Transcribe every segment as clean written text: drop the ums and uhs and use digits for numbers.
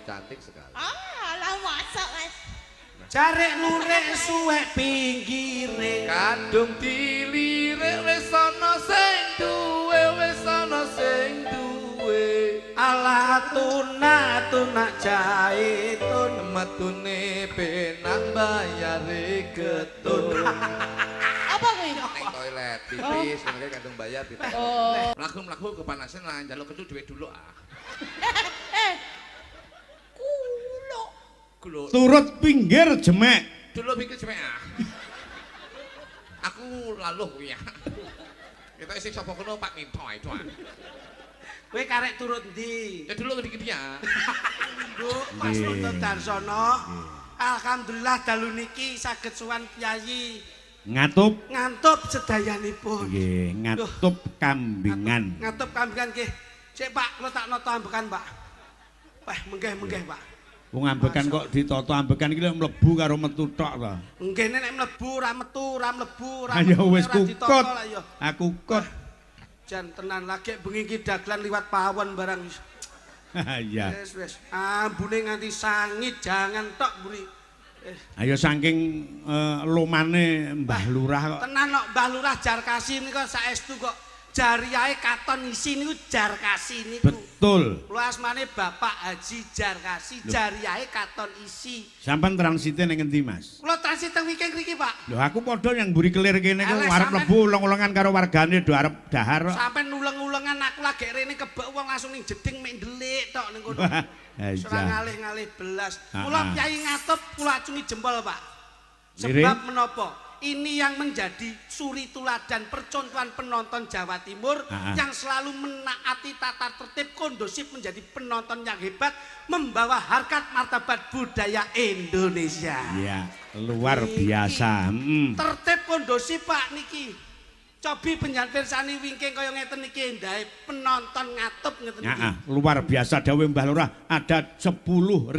cantik sekali. Lah masak Mas. Jarek lurik suwek pinggire. Kadung dilirik wis ana sing duwe, wis ana sing duwe. Alah tuna jaitun Metune penak bayare getun. Apa kuwi? Neng toilet pipis, ngene kadung bayar pipis. Oh. Mlaku-mlaku kepanasan lah njaluk ketu duwe dulu ah. Kulo. Turut pinggir jemek. Dulu pikir cemek ah. Aku laluh kuwi ya. Kita isi sapa kono Pak Minto itu ah. kowe karek turut ndi? Ya dulu dikit ya. Bu, Mas Nuto Darsono. Alhamdulillah dalu niki saged sowan Piyayi Ngatup. ngantup sedayanipun. Nggih, ngatup kambingan. Ngantup kambingan nggih. Cek Pak, kula tak nata ambekan, Pak. Wah, menggeh-menggeh, Pak. Wong ambekan kok ditata ambekan iki lek mlebu karo metu tok to. Nggih nek mlebu ora metu, ora mlebu, ora Ayo metu, wis ora ditata kukut. lah, ya. Aku kut. Jan tenan lagi bengi iki dagelan liwat pawon barang. Iya. Wis. Ambune nganti sangit jangan tok mburi. Ayo saking lumane Mbah Lurah kok. Tenan kok Mbah Lurah Jarkasi niku saestu kok jariyahe katon isi niku Jarkasi niku. Betul. Kula asmane Bapak Haji Jarkasi, jariyahe katon isi. Sampeyan transite ning endi, Mas? Kula transit teng weekend mriki, Pak. Lho aku padha yang mburi kelir kene ku Alah, arep sampean- mlebu uleng-ulengan karo wargane do arep dahar kok. Sampai nuleng-ulengan aku lagi rene kebak uang langsung ning jeding mek ndelik tok ning kono. Wah, Ora iya. ngalih-ngalih belas. Ah, Kula ah. Piyayi ngatup kula acungi jempol, Pak. Lirik. Sebab menapa? Ini yang menjadi suri tuladan percontohan penonton Jawa Timur Ah, ah. yang selalu menaati tata tertib kondusif menjadi penonton yang hebat membawa harkat martabat budaya Indonesia. Iya, luar Niki. biasa. Tertib kondusif, Pak niki. Cobi penjan pirsani wingking kaya ngeten iki ndahe penonton ngatup ngeten iki. Ya, luar biasa dawuh Mbah Lurah ada 10.000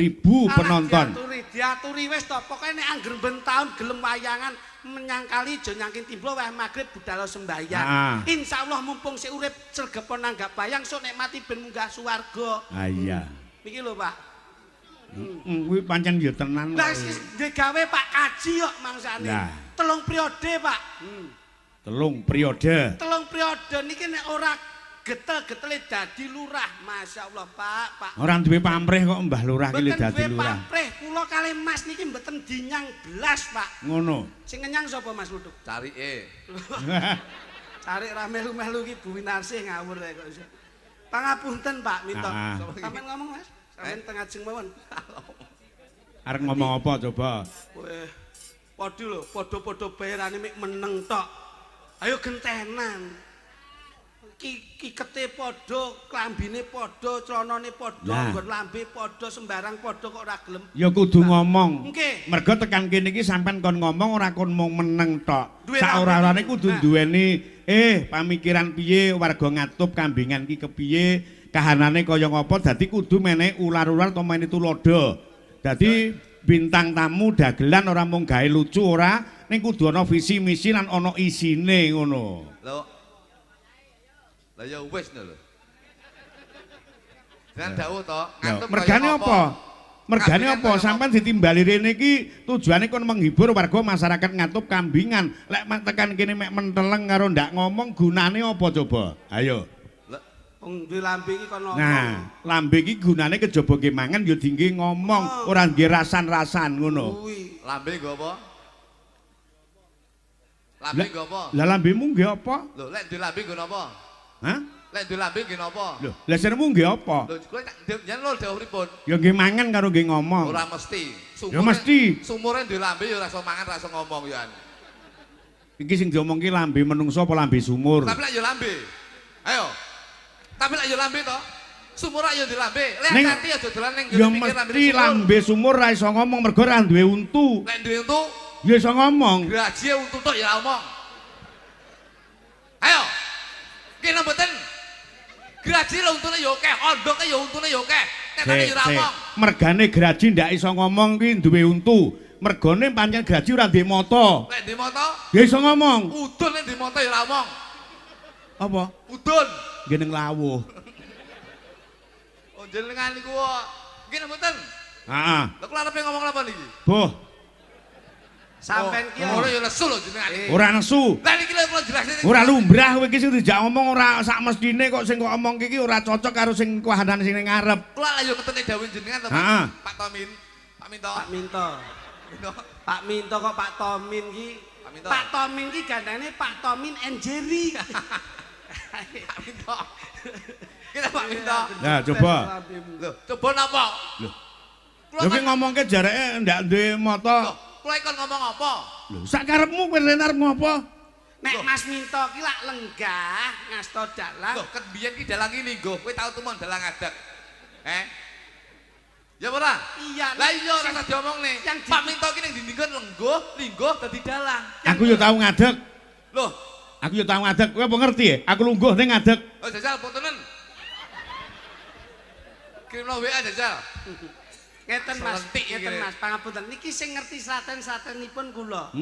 penonton. Diaturi wis to. Pokoke nek angger ben taun gelem wayangan menyang kali aja nyangkin timblo wah magrib budal sembahyang. Ah. Insyaallah mumpung sik urip sregepon nanggap bayang sok nek mati ben munggah swarga. Ah iya. Niki lho, Pak. Kuwi pancen ya tenan. Lah digawe Pak Kaji kok mangsane. Lah. 3 periode, Pak. 3 periode. 3 periode niki nek ora getel-getele dadi lurah. Masyaallah, Pak. Ora duwe pamrih kok Mbah Lurah ki Mboten dadi duwe lurah. pamrih, kula kalih Mas niki mboten dinyang blas, Pak. Ngono. Sing ngenyang sapa Mas Luduk? Carike. Cari ra melu-melu ki Bu Winarsih ngawur ae kok iso. Pangapunten, Pak, minta. Ah. Sampeyan ngomong, Mas. Sampeyan tengah ajeng mawon. Arep ngomong apa coba? Weh, padha lho, padha-padha bayarane mek meneng tok. Ayo gentenan. Kikete padha, klambine padha, clanane padha, Lah. nggon lambe padha, sembarang padha kok ora gelem. Ya kudu ngomong. Nggih. Mergo tekan kene iki sampean kon ngomong ora kon mung meneng tok. Duwe Saora-orane lambe. kudu Nah. duweni pamikiran piye warga ngatup kambingan ki kepiye, kahanane kaya ngapa dadi kudu menehi ular-ular to meni tulodo. Dadi bintang tamu dagelan ora mung gawe lucu ora, ning kudu ana visi misi lan ana isine ngono. Lho. Lah ya wis lho. Jangan dawuh to, ngantuk Mergane apa? Mergane Kambingan apa? kaya Sampeyan ditimbali rene iki tujuane kon menghibur warga masyarakat ngatup kambingan. Lek tekan kene mek menteleng karo ndak ngomong gunane apa coba? Ayo. Wong duwe lambe iki kon ngomong. Nah, lambe iki gunane kejaba ge mangan ya dingge ngomong, ora nggih rasan-rasan ngono. Kuwi. Lambe nggo apa? Lambe nggo apa? Lah lambemu nggih apa? Lho, lek duwe lambe nggo napa? Hah? Lek duwe lambe nggo napa? Lho, lah senemu nggih apa? Lho, kowe tak yen lho dawuh pripun? Ya nggih mangan karo nggih ngomong. Ora mesti. Ya mesti. Sumure duwe lambe ya ora iso mangan, ora iso ngomong ya. Iki sing diomongke lambe menungso apa lambe sumur? Tapi lek ya lambe. Ayo. Tapi lek ya lambe to. Sumur ayo di lambe. Lek Ning- hati aja dolan ning Ya pinggir mesti lambe sumur ra iso ngomong mergo ra duwe untu. Lek duwe untu, Ya iso ngomong. gaji untu tok ya omong. Ayo. Kene mboten. Gaji lho untune ya akeh, ondoke ya untune ya akeh. Ketane ya ora omong. Mergane graji ndak iso ngomong ki duwe untu. Mergone pancen graji ora duwe mata. Lek di moto, Ya iso ngomong. udun nek di moto ya ora omong. Apa? Udun. Nggih ning lawuh. Oh jenengan niku kok Nggih mboten. Heeh. Lho kula arepe ngomong apa niki? Boh, Sampeyan ki ora ya lesu lho jenengan. ora nesu. Lah niki lho kula jelasin. Ora lumrah kowe iki sing dijak ngomong ora sak mestine kok sing kok omong iki ora cocok karo sing kahanane sing ning ngarep. Kula lah yo ketene dawuh jenengan to, Heeh. Pak Tomin. Pak Minto. Pak Minto. Minto. Pak Minto kok Pak Tomin ki. Pak Minto. Pak Tomin ki gandane Pak Tomin and Jerry. Pak Minto. Kita Pak Minto. Nah, coba. Lho, coba napa? Lho. Kula Lho ki kan- ngomongke jareke ndak duwe Lho, mata. kula ikon ngomong apa? Lho, sak karepmu kowe rene arep ngopo? Nek Mas Minto ki lak lenggah ngasta dalang. Lho, ket biyen ki dalang iki linggo, kowe tau tumon dalang adat. Ya ora? Iya. Lah iya ora usah diomongne. Yang di- Pak Minto ki ning dindingan linggo dadi dalang. Aku yo tau ngadeg. Loh, Aku yo tau ngadeg. Kowe apa ngerti ya? Aku lungguh ning ngadeg. oh jajal fotonen. Kirimno WA jajal. Ngeten Mas, Selentik iki. ngeten Mas, pangapunten. Niki sing ngerti slaten-slatenipun kula.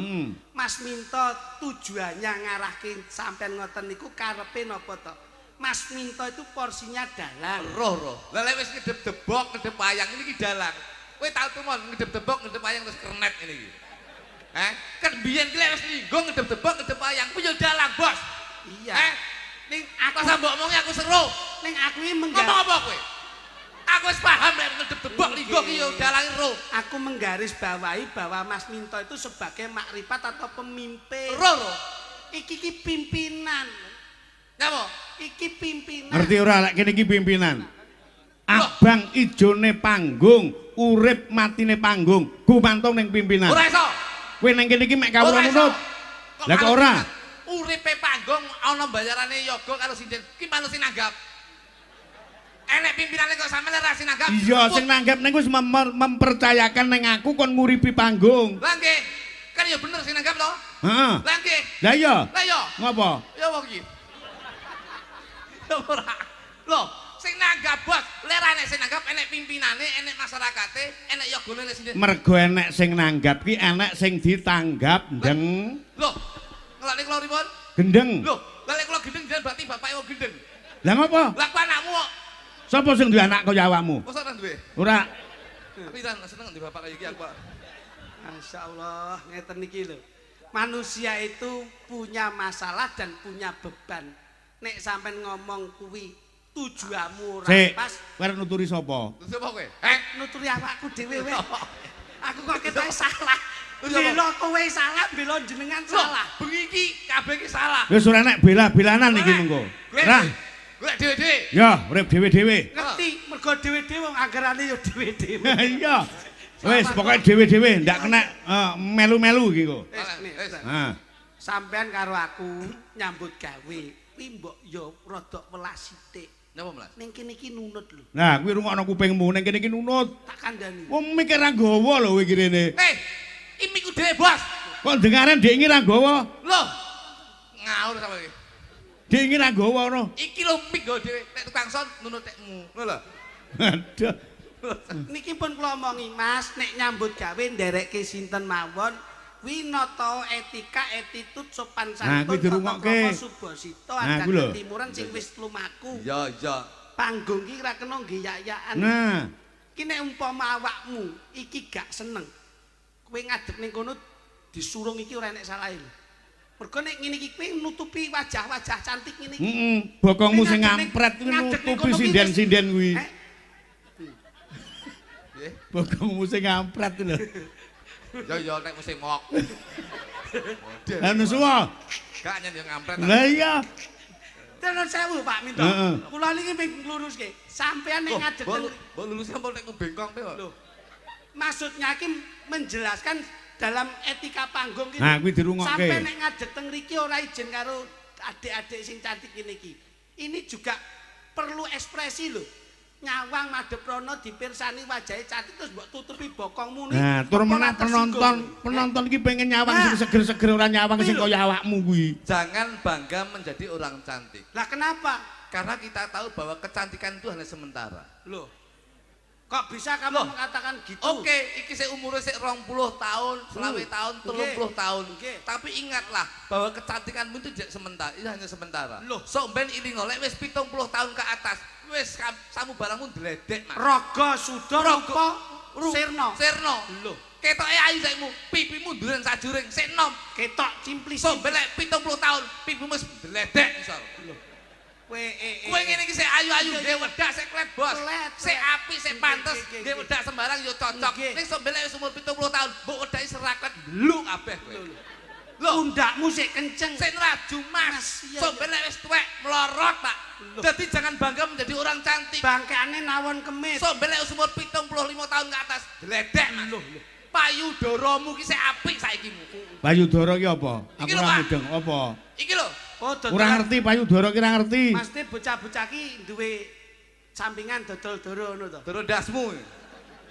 Mas Minto tujuannya ngarahke sampean ngoten niku karepe napa to? Mas Minto itu porsinya dalang. Roh. Lah lek wis ngedep-debok, ngedep wayang ini ki dalang. Kowe tau tumon ngedep-debok, ngedep wayang terus kernet ini iki. Kan biyen ki lek wis linggo ngedep-debok, ngedep wayang ku yo dalang, Bos. Iya. Ning aku sampe mbok omongi aku seru. Ning aku iki Ngomong apa kowe? Aku wis paham lek ngedep-debok linggo ki yo dalang ro. Aku menggaris bawahi bahwa Mas Minto itu sebagai makrifat atau pemimpin. Ro. Iki ki pimpinan. Nyapa? Iki pimpinan. Ngerti ora lek kene iki pimpinan. Abang ijone panggung, urip matine panggung, gumantung ning pimpinan. Ora iso. Kowe nang kene iki mek kawula nunut. Lah kok ora? Uripe panggung ana bayarane yoga karo sinden. Ki manut sinanggap. Enek pimpinane kok sampeyan ora sinanggap. Iya, sing nanggap niku wis mempercayakan ning aku kon nguripi panggung. Lah nggih. Kan ya bener sinanggap to? Heeh. Lah nggih. Lah iya. Lah ya. Ngopo? Ya apa iki? Ya ora. Loh, sing nanggap bos, lek ora enek sing nanggap enek pimpinane, enek masyarakate, enek yogane enek sinden. Mergo enek sing nanggap ki enek sing ditanggap ndeng. Loh, ngelak kula ripun? Gendeng. Loh, lah lek kula gendeng jan berarti bapake wong gendeng. Lah ngopo? Lah ku anakmu kok. Sapa sing duwe anak kaya awakmu? Mosok ora duwe? Ora. Tapi kan seneng di bapak kaya iki aku. Pak. Masya Allah, ngeten niki lho. Manusia itu punya masalah dan punya beban. Nek sampean ngomong kuwi tujuanmu ora Sik, pas, kowe nuturi sapa? Terus apa kowe? nuturi awakku dhewe weh. Aku kok ketoke salah. Terus apa? Bela kowe salah, bela jenengan Loh, salah. bengi iki kabeh iki salah. Wis ora enek bela-belanan iki mengko. Ora. Golek dhewe-dhewe. Ya, urip dhewe-dhewe. Ngerti, mergo dhewe-dhewe wong anggarane ya dhewe-dhewe. Iya. Wis pokoke dhewe-dhewe ndak kena melu-melu iki kok. Wis. Ha. Sampean karo aku nyambut gawe, kuwi mbok ya rada welas sithik. Napa Mas? Ning kene iki nunut lho, Nah, kuwi rungokno kupingmu ning kene iki nunut. tak kandhani. Wong mikir ra nggawa lho kowe iki rene. Imiku dhewe, Bos. Kok dengaren dhek iki ra nggawa? Loh. Ngawur sama iki. Dhek iki ra nggawa ngono. Iki lho mik go dhewe. Nek tukang son nunut tekmu. Ngono lho. Aduh. Niki pun kula omongi, Mas, nek nyambut gawe nderekke sinten mawon, kuwi nata etika, attitude, sopan Nah, santun, kuwi dirungokke. subasita, Nah, adat kuwi lho. timuran sing wis lumaku. Iya, iya. Panggung ki ora kena nggiyayaan. Nah, Ki nek umpama awakmu iki gak seneng, kowe ngadeg ning kono disurung iki ora enek salahe lho. Mergo nek ngene iki kowe nutupi wajah-wajah cantik ngene iki. bokongmu sing Ngadeg ning- ngampret kuwi ngadeg ning nutupi kono ki wis- sinden-sinden kuwi. Eh, Nggih. Bokongmu sing ngampret lho. Ya ya nek mesti mok. Model. Lah nusuwa. Gak nyen yo ngampret. Lah iya. Terus sewu Pak Minto. Heeh. Kula niki ping ngluruske. Sampeyan nek ngadeg teng- Mbok lulus apa nek bengkong pe kok. Loh. Maksudnya ki menjelaskan dalam etika panggung ki. Nah, kuwi dirungokke. Sampai nek ngadeg teng mriki ora izin karo adik-adik sing cantik ngene iki. Ini juga perlu ekspresi lho. Nyawang madhep rono dipirsani wajahe cantik terus mbok tutupi bokongmu nih. Nah, tur Apa meneh ora tersinggung? penonton iki pengen nyawang Nah. sing seger-seger ora nyawang sing Kuwi lho. kaya awakmu kuwi. Jangan bangga menjadi orang cantik. Lah kenapa? Karena kita tahu bahwa kecantikan itu hanya sementara. Loh. Kok bisa kamu Loh. mengatakan gitu? Oke, iki sik umure sik 20 tahun, 20 tahun, 30 tahun. Nggih. Tapi ingatlah bahwa kecantikanmu itu sementara, itu hanya sementara. Loh. Sok ben ilingo lek wis 70 tahun ke atas, wis samu barangmu dledek, Mas. Raga suda rupa sirna. Sirna. Lho, Ketoke ayu saikmu, pipimu nduren sajuring, sik nom. ketok cimplis. Sombe lek 70 tahun, pipimu wis dledek isor. Kowe Kowe ngene iki sik ayu-ayu, nggih wedak sik klet, Bos. Klet. Sik apik, sik pantes, Nggih, nggih wedak sembarang yo cocok. Nggih. Ning sombe lek wis umur 70 tahun, mbok wedaki seraklet bluk kabeh kowe. Lho, undakmu sik kenceng. Sik nraju, Mas. Mas, iya, Sombe lek wis tuwek melorot, Pak. Jadi jangan bangga menjadi orang cantik. Bangkeane nawon kemit. Sombe lek wis umur 75 tahun ke atas, dledek, Mas. Payudaramu ki sik apik saikimu. Payudara ki apa? Aku Iki lho, ora Pak. mudeng apa. Iki lho, Oh, Ora ngerti payudara ki ora ngerti. Mesti bocah-bocah ki duwe sampingan dodol doro ngono to. doro dasmu.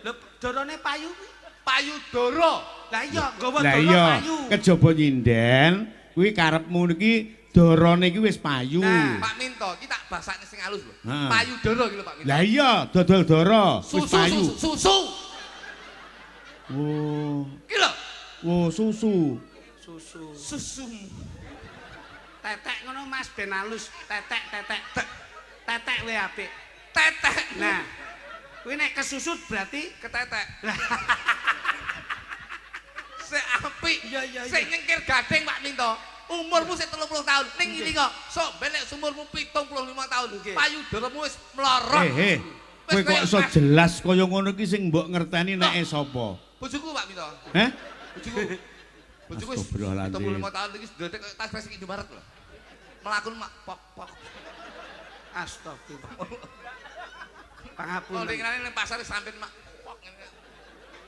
Lho, dorone payu kuwi. Payudara. Lah iya, nggawa Lah doro iya, payu. kejaba nyinden kuwi karepmu niki darane iki wis payu. Nah. Pak Minto, ki tak basane sing halus lho. Heeh. Payudara ki lho Pak Minto. Lah iya, dodol dara wis payu. Susu. Oh, Ki lho, oh susu. Susu. susu. Tetek ngono Mas ben halus, tetek. Tetek wae apik. Tetek. Nah, kuwi nek kesusut berarti ketetek. Sik apik. Iya. Sik nyengkir gading Pak Minto. Umurmu sik 30 tahun. Ning Nggih. iki kok sok belek umurmu 75 tahun. Nggih. Payudaramu wis melorot. Kowe kok iso jelas kaya ngono ki sing mbok ngerteni neke sapa? Bojoku Pak Minto. Heh? Bojoku. Bojoku wis Astagfirullahaladzim. 75 tahun iki ndredeg kaya tas resik Indomaret lho. Melakun mak pok. Astagfirullah. Oh, Pangapunten. ning ning pasar sampean mak pok ngene.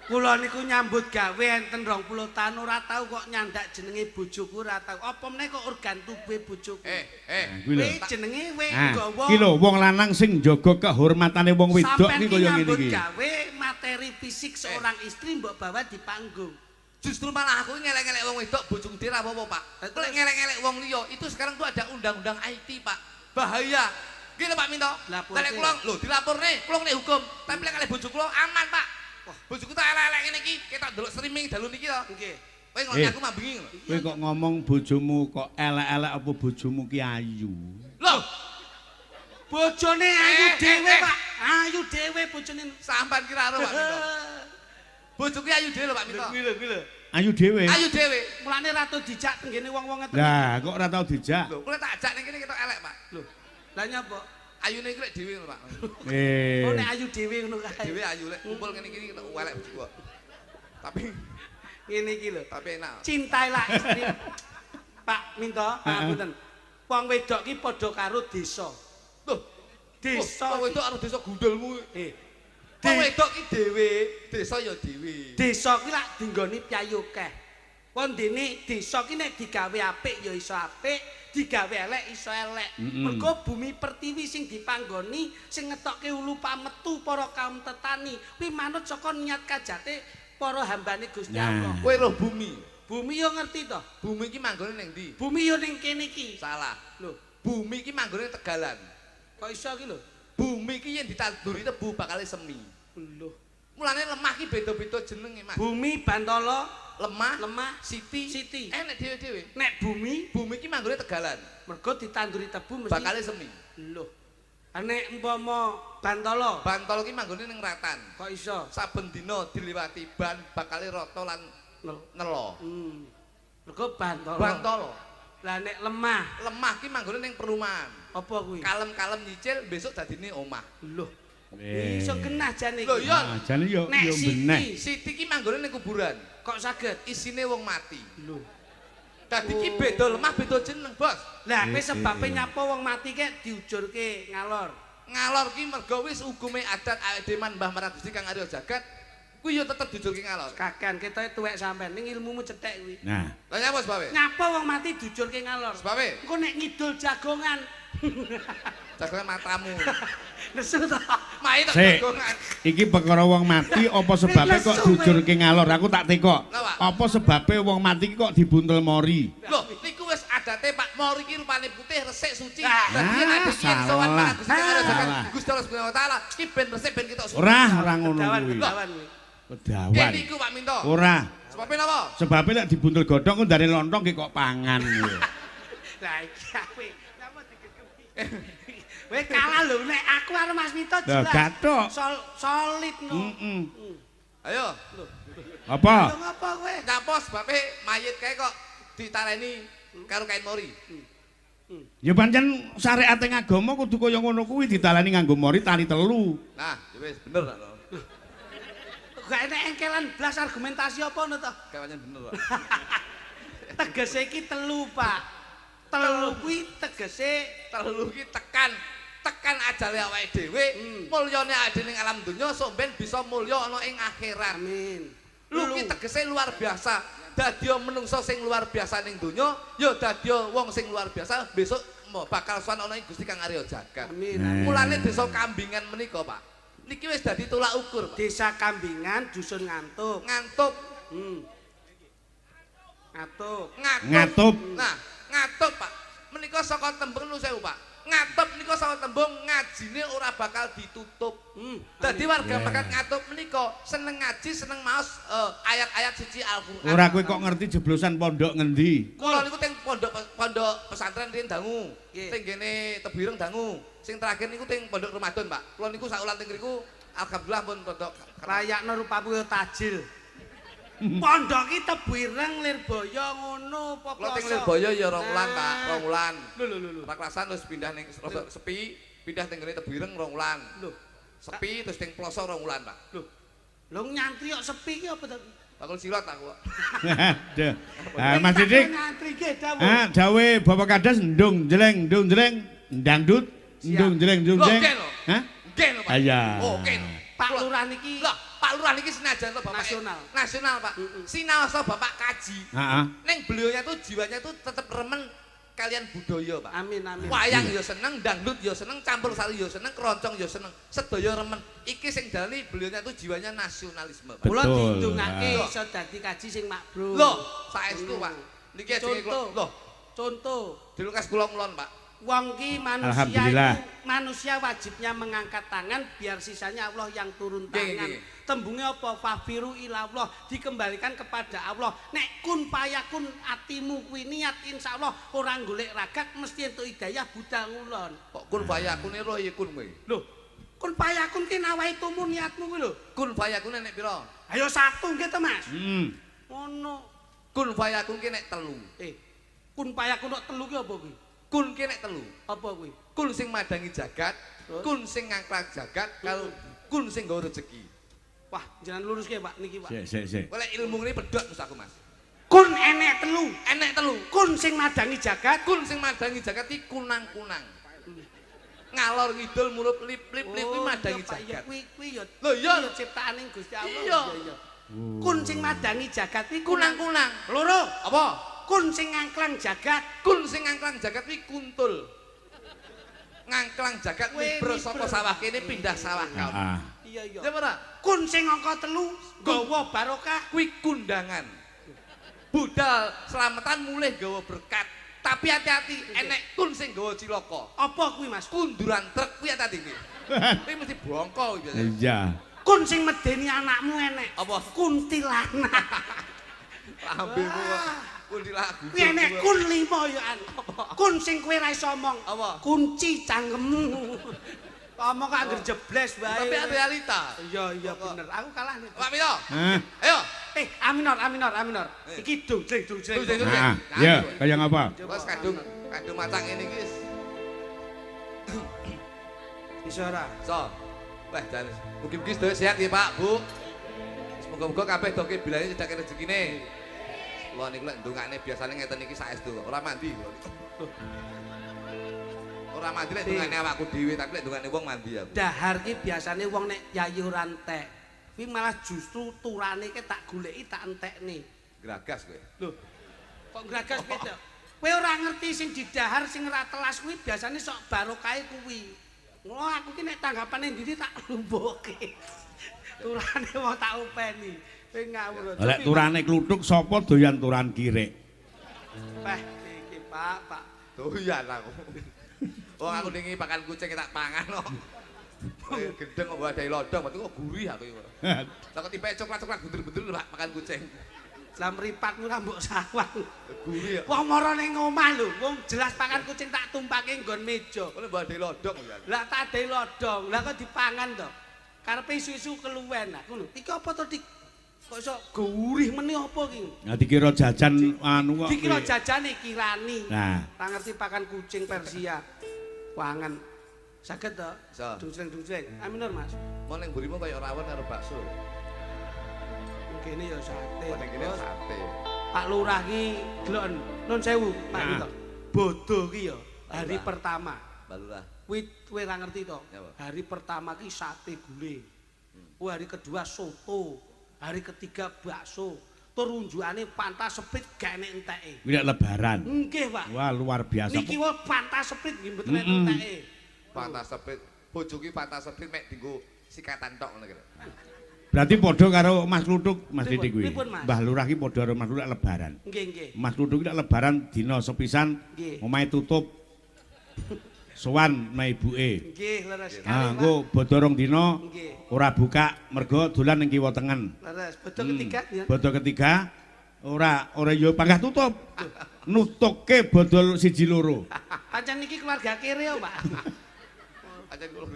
Kula niku nyambut gawe enten 20 tahun ora tau kok nyandak jenenge bojoku ora tau. Apa meneh kok organ tubuhe bojoku. Kuwi lho. Kuwi jenenge we Nah, nggawa. iki lho wong lanang sing njaga kehormatane wong wedok Sampeyan iki ki kaya ngene nyambut iki. gawe materi fisik seorang istri mbok bawa di panggung. Justru malah aku ngelek-ngelek wong wedok bojoku dhewe ora apa-apa, Pak. Lek ngelek-ngelek wong liya, itu sekarang tuh ada undang-undang IT, Pak. Bahaya. Gini Pak Minto. Laporke. Lek kula lho dilaporne, kula nek hukum. Tapi lek kalih bojoku kula aman, Pak. Wah, bojoku tak elek-elek ngene iki, ketok ndelok streaming dalu niki to. Nggih. Kowe ngeloni aku mambengi lho. Kowe kok ngomong bojomu kok elek-elek apa bojomu ki ayu? Loh, Bojone ayu dhewe, eh. Pak. Ayu dhewe bojone. sampean kira karo Pak Minto. Bojoku ayu dhewe lho Pak Minto. Kuwi lho. Ayu dhewe. Ayu dhewe. Mulane ratu dijak tenggene wong-wong ngeten. Lah, kok ora tau dijak? Lho, kula tak ajak ning kene ketok elek, Pak. Lho. Lah nyapa? Ayune iki lek dhewe lho, Pak. Oh Eh. nek ayu dhewe ngono kae. Dhewe ayu lek kumpul ngene iki ketok elek bojoku kok. Tapi Ngene iki lho. enak. Cintailah istri. Pak Minto, pangapunten. Wong wedok ki padha karo desa. Loh, Desa. wong wedok karo desa gundulmu. Di- Wong wedok ki dhewe, desa ya dhewe. Desa ki lak dinggoni piyayu keh. Wondene desa ki nek digawe apik ya iso apik, digawe elek iso elek. Mergo bumi pertiwi sing dipanggoni sing ngetokke ulu pametu para kaum tetani. Kuwi manut saka niat kajate para hambane Gusti Nah. Allah. Kowe roh bumi. Bumi yo ngerti to. Bumi ki manggone ning ndi? Bumi yo ning kene iki. Salah. Lho, Bumi ki manggone Tegalan. kok iso ki lho? Bumi ki yen ditanduri tebu bakal semi. Lho. Mulane lemah ki beda-beda jenenge, Mas. Bumi Bantala, Lemah, lemah, Siti, Siti. Enek dhewe-dhewe. nek bumi Bumi ki manggone Tegalan. mergo ditanduri tebu mesti Bakal semi. lho. Nek umpama Bantala, Bantol ki manggone ning Ratan. kok iso? Saben dina diliwati ban bakal rata lan nelo. Mergo Bantala. Bantol. Lah nek lemah, Lemah ki manggone ning perumahan. apa kuwi? Kalem-kalem nyicil besok dadine omah. Lho. Eh. Iso genah jane Lho, iki. iya. Ah, jane yo Nek yo bener. Siti, Siti ki manggone ning kuburan. kok saged? Isine wong mati. Lho. Dadi ki beda lemah beda jeneng, Bos. Lah kowe sebabe nyapa wong mati kek diujurke ngalor. Ngalor ki mergo wis hukume adat awake dhewe Mbah Marang Gusti Kang Arya Jagat kuwi yo tetep dijulke ngalor. Kakan ketoke tuwek sampean ning ilmumu cethek kuwi. Nah, Lah nyapa sebabe? Nyapa wong mati dijurke ngalor? Sebabe Engko nek ngidul jagongan. jagongan matamu. Nesu to. Mai tak Sik. jagongan. iki perkara wong mati apa sebabe kok dijurke ngalor? Aku tak tekok. Lha, Pak. Apa sebabe wong mati ki kok dibuntel mori? Loh, niku wis adate Pak Mor iki rupane putih resik suci. Ah, Dadi yen ada yen sowan salah. Marang Gusti Kang Arya Jagat, Salah. Gusti Allah Subhanahu wa taala ki ben resik ben ketok suci. Ora ngono Kedawan kuwi. kedawan kuwi. Kedawan. Kene niku Pak Minto. Ora. Sebabe napa? Sebabe lek dibuntel godhong kok dari lontong ki kok pangan. Lah iki apik. Napa digegemi? Kowe kalah lho nek aku karo Mas Mito Lah jelas. gathok. Solid no. Ayo, Apa? Ayo ngapa kowe? nyapos bape mayit kae kok ditareni karo kain mori. Ya pancen syariate agama kudu kaya ngono kuwi ditalani nganggo mori tali telu. Nah, ya wis bener tak to. Gak enek engkelan blas argumentasi apa ngono to? Kayak pancen bener kok. Tegese iki telu, Pak. Telu kuwi tegese Telu ki tekan ajale awake dhewe, mulyane ade ning alam donya sok ben bisa mulya ana ing akhirat. amin. Lu ki tegese luar biasa. Dadi menungso sing luar biasa ning donya, ya dadi wong sing luar biasa besok bakal sowan ana ing Gusti Kang Arya Jagat. Amin. Mulane desa Kambingan menika, Pak. Niki wis dadi tolak ukur, Pak. Desa Kambingan dusun Ngantuk. Ngantuk, Ngantuk. Ngatup. Nah, ngatup, Pak. Menika saka tembung nu sewu, Pak. Ngatup menika saka tembung ngajine ora bakal ditutup. Dadi warga masyarakat ngatup menika seneng ngaji, seneng maos ayat-ayat suci Al-Qur'an. Ora kowe kok ngerti jeblosan pondok ngendi? Kula niku teng pondok pesantren riyen dangu. Teng kene Tebireng dangu. Sing terakhir niku teng pondok Ramadan, Pak. Kula niku saulan teng mriku alhamdulillah pun pondok Rayakno rupamu ya tajil. Pondok iki Tebireng Lirboyo ngono apa Kula teng Ploso? Lirboyo ya 2 wulan, Pak. 2 wulan. Lho. Raklasan terus pindah ning sepi, pindah teng kene Tebireng 2 wulan. Lho. Sepi terus teng Ploso 2 wulan, Pak. Lho nyantri kok sepi ki apa to? Bakul silat aku. Aduh. Ah Mas Didik. Nyantri ki dawuh. Ah dawe Bapak Kadas ndung jeleng dangdut ndung jeleng Lho, nggih lho. Hah? Nggih lho, Pak. Aya. Oh, nggih. Pak Lurah niki Lah, Pak Lurah niki senajan to Bapak Nasional. Nasional, Pak. Sinaosa Bapak kaji. Heeh. Neng beliaunya tuh jiwanya tuh tetap remen kalian budaya, Pak. amin. Wayang ya seneng, dangdut ya seneng, campur sari ya seneng, keroncong ya seneng, sedaya remen. Iki sing jalani beliaunya tuh jiwanya nasionalisme, Pak. Kula Betul. didongake Ah. iso dadi kaji sing makbrul. Loh, saestu, Pak. Niki ajenge Contoh. kula. Loh, Contoh, dilukas kula ngulon, Pak. wong ki Alhamdulillah. manusia wajibnya mengangkat tangan biar sisanya Allah yang turun Nggih, tangan. nggih. Tembungnya apa? Fafiru ila Allah, dikembalikan kepada Allah. Nek kun payakun atimu kuwi niat insyaallah orang golek ragat mesti entuk hidayah budal ngulon. Kok kun fayakune roh ya kun kowe. Lho, kun payakun ki nawahi tumu niatmu kuwi lho. Kun fayakune nek pira? Ayo satu nggih to, Mas. Ngono. Kun fayakun ki nek 3. Kun payakun kok telu ki apa kuwi? Kun ki nek 3. Apa kuwi? Kun sing madangi jagat, Terus? kun sing ngangklak jagat, karo kun sing nggawa rezeki. Wah, jangan lurus ke Pak niki Pak. Sik. Oleh ilmu ini pedot Mas aku, Mas. Kun enek telu. Enek 3. Kun sing madangi jagat. Kun sing madangi jagat iki kunang-kunang. Ngalor ngidul murup lip-lip kuwi madangi Pak, iya, jagat. kuwi ya. Lho, iya. Ciptaaning Gusti Allah. Iya. Kun sing madangi jagat kuwi Kunang-kunang. Loro. Apa? Kun sing ngangklang jagat. Kun sing ngangklang jagat kuwi kuntul. Ngangklang jagat Kuwi miber miber. saka sawah kene pindah sawah kamu. Heeh. Iya. Ya ora? Kun sing angka telu gawa barokah. Kuwi kundangan. Budal selamatan mulih gawa berkat. Tapi hati-hati, enek kun sing gawa cilaka. Apa kuwi Mas? Kunduran truk kuwi hati-hati kuwi. Kuwi mesti bongko kuwi biasanya. Iya. Kun sing medeni anakmu enek. Apa? Kuntilanak. Lambemu kuntilanak. Kuwi enek kun 5 ya an. Kun sing kowe ra iso omong. Apa? Kunci cangkemmu. Omong kok anggere jebles wae. Tapi ada realita. Iya bener. Aku kalah nih. Pak Mito. Hah? Ayo. Aminor. Iki dong. Ah, ya, kaya ngapa? Wes kadung macang ini iki. Iso ora? So. Wah, jan mugi-mugi sedaya sehat ya, Pak, Bu. Semoga-moga kabeh doke bilane cedhake rezekine. Kula niku lek ndongakne biasane ngeten iki saestu kok. Ora mandi kula. Ora mandi lek ndongakne awakku dhewe, tapi lek ndongakne wong mandi aku. Dahar ki biasane wong nek yayi ora entek. Kuwi malah justru turane ki tak goleki tak entekne. Gragas kowe. Lho. Kok gragas beda? Kowe ora ngerti sing didahar sing ora telas kuwi biasane sok barokahe kuwi. Ngono aku ki nek tanggapane ndi tak lumpuhke. Turane wong tak openi. Kowe ngawur. Lek turane kluthuk sapa doyan turan kirek? Peh iki Pak. Doyan aku. Wong aku ning pakan kucing tak pangan kok. Gendeng kok wadahi lodong, metu kok gurih aku iki. Lah kok tipeke coklat-coklat bunder-bunder Pak pakan kucing. Lah mripatmu ra mbok sawang. Guri ya. Wong mara ning omah lho, wong jelas pakan kucing tak tumpake nggon meja. Kene mbok lodong ya. Lah tak ade lodong, lah kok dipangan to. Karepe isu-isu keluwen aku lho. Iki apa to Dik? Kok iso gurih meneh apa ki? Nah dikira jajan anu kok. Dikira jajane kirani. Nah, Tak ngerti pakan kucing Persia. Pangan. Saged to? Iso. Dungsreng-dungsreng. Aminur Mas. Mau ning burimu kaya rawon karo bakso. Kene ya sate. Ning kene Bos. sate. Pak Lurah ki deloken. Nun sewu, Pak Nah. Nito. Bodo ki ya hari Lurah. pertama. Balurah. Kowe ra ngerti to? Ya, Pak. Hari pertama ki sate guling. Hari kedua soto. Hari ketiga bakso. Tur unjukane pantas sepit gak enek enteke. kuwi nek lebaran. Nggih, Pak. Wah, luar biasa. Niki wae pantas sepit nggih mboten enek Mm-mm. enteke. Pantas sepit. Bojo ki pantas sepit mek dienggo sikatan tok ngono kira. Berarti padha karo Mas Kluthuk, Mas Pripun? Didi kuwi. Pripun, Mas? Mbah Lurah ki padha karo Mas Kluthuk lebaran. Nggih, nggih. Mas Kluthuk ki nek lebaran dina sepisan Nggih. omahe tutup. Sowan nang ibuke. Nggih, leres sekali. Ah, Pak. engko bodho rong dina Nggih. ora buka mergo dolan ning kiwa tengen. Leres. Bodo ketiga ya. Bodho ketiga ora ya panggah tutup. Nutukke bodol siji loro. Pancen niki keluarga kere ya, Pak. Aja kula.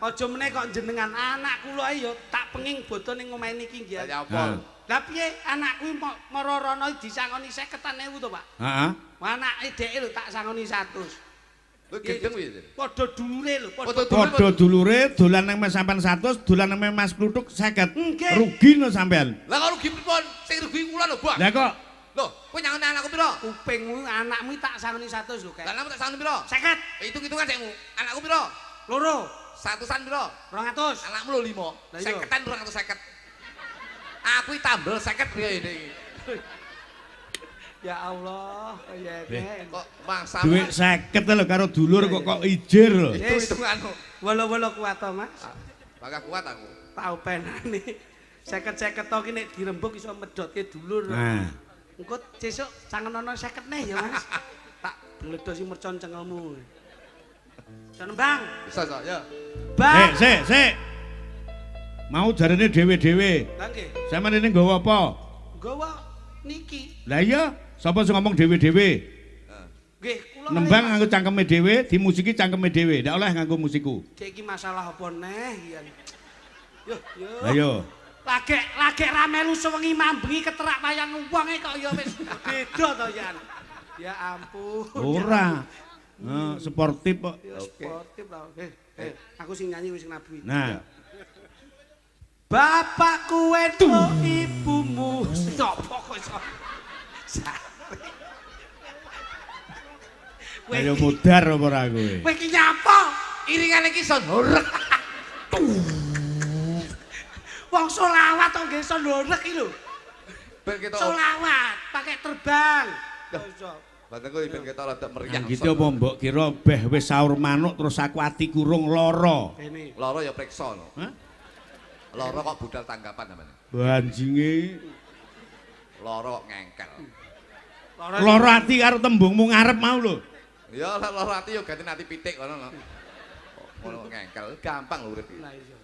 Aja meneh kok jenengan anak kula ya tak penging bodho ning omahe niki nggih. Ya Ah. apa? Lah piye anak kuwi mara rono disangoni 50.000 to, Pak? Heeh. Anake dheke lho tak sangoni 100. Lu gendeng kuwi. Padha dulure lho, Padha dulure dolan nang sampean 100, dolan nang Mas Kluthuk 50. Nggih. Rugi no sampean. Lah kok rugi pripun? Sing rugi kula lho, Bos. Lah kok Lho, kowe nyangoni anakku piro? kupingmu anakmu tak sangoni 100 lho, Lah Kak. anakmu tak sangoni piro? 50. Hitung-hitungan sekmu. Anakku piro? Loro. Satusan piro? 200. Anakmu lho 5. Lah iya. 50-an 250. Aku iki tambel 50 riyo ini iki. Ya Allah, ya nek. Kok mangsa duit 50 lho karo dulur kok ijir lho. hitung-hitunganku. Wolo-wolo kuat to, Mas. Bakal kuat aku. Tau penane. 50-50 to ki nek dirembuk iso medhotke dulur. Nah, Engko sesuk sangenono 50 neh ya, Mas. Tak gledosi mercon cengelmu. Sono Bang. Bisa so, ya. Bang. sik. Mau jarene dhewe-dhewe. Lah nggih. Sampeyan ini nggawa apa? Gawa niki. Lah iya, sapa sing ngomong dhewe-dhewe? Nggih, kula Nembang nganggo cangkeme dhewe, dimusiki cangkeme dhewe. Ndak oleh nganggo musiku. Cek iki masalah apa neh ya. Yo, yo. Lah iya. Lagek ra melu sewengi mambengi keterak wayang wonge kok ya wis beda to ya. Ya ampun. Ora. Sportif kok. Ya sportif lah. Aku sing nyanyi wis nabi. Nah, Bapakku wedo ibumu sapa kok iso. ayo mudar apa ora kowe? Kowe iki nyapa? Iringane iki son horek. Wong solawat to nggih iso ndorek iki lho. Ben kita Solawat pakai terbang. Iso. Badanku ben kita rada meriah. Yang gitu apa mbok kira beh wis sahur manuk terus aku ati kurung lara. Kene. Loro ya priksa no. Hah? Loro kok budal tanggapan namanya. Banjinge Loro kok ngengkel. lara ati karo tembungmu ngarep mau lho. Ya loro ati yo ganti ati pitik ngono lho. Ngono kok ngengkel, gampang lho urip iki. Lah iya.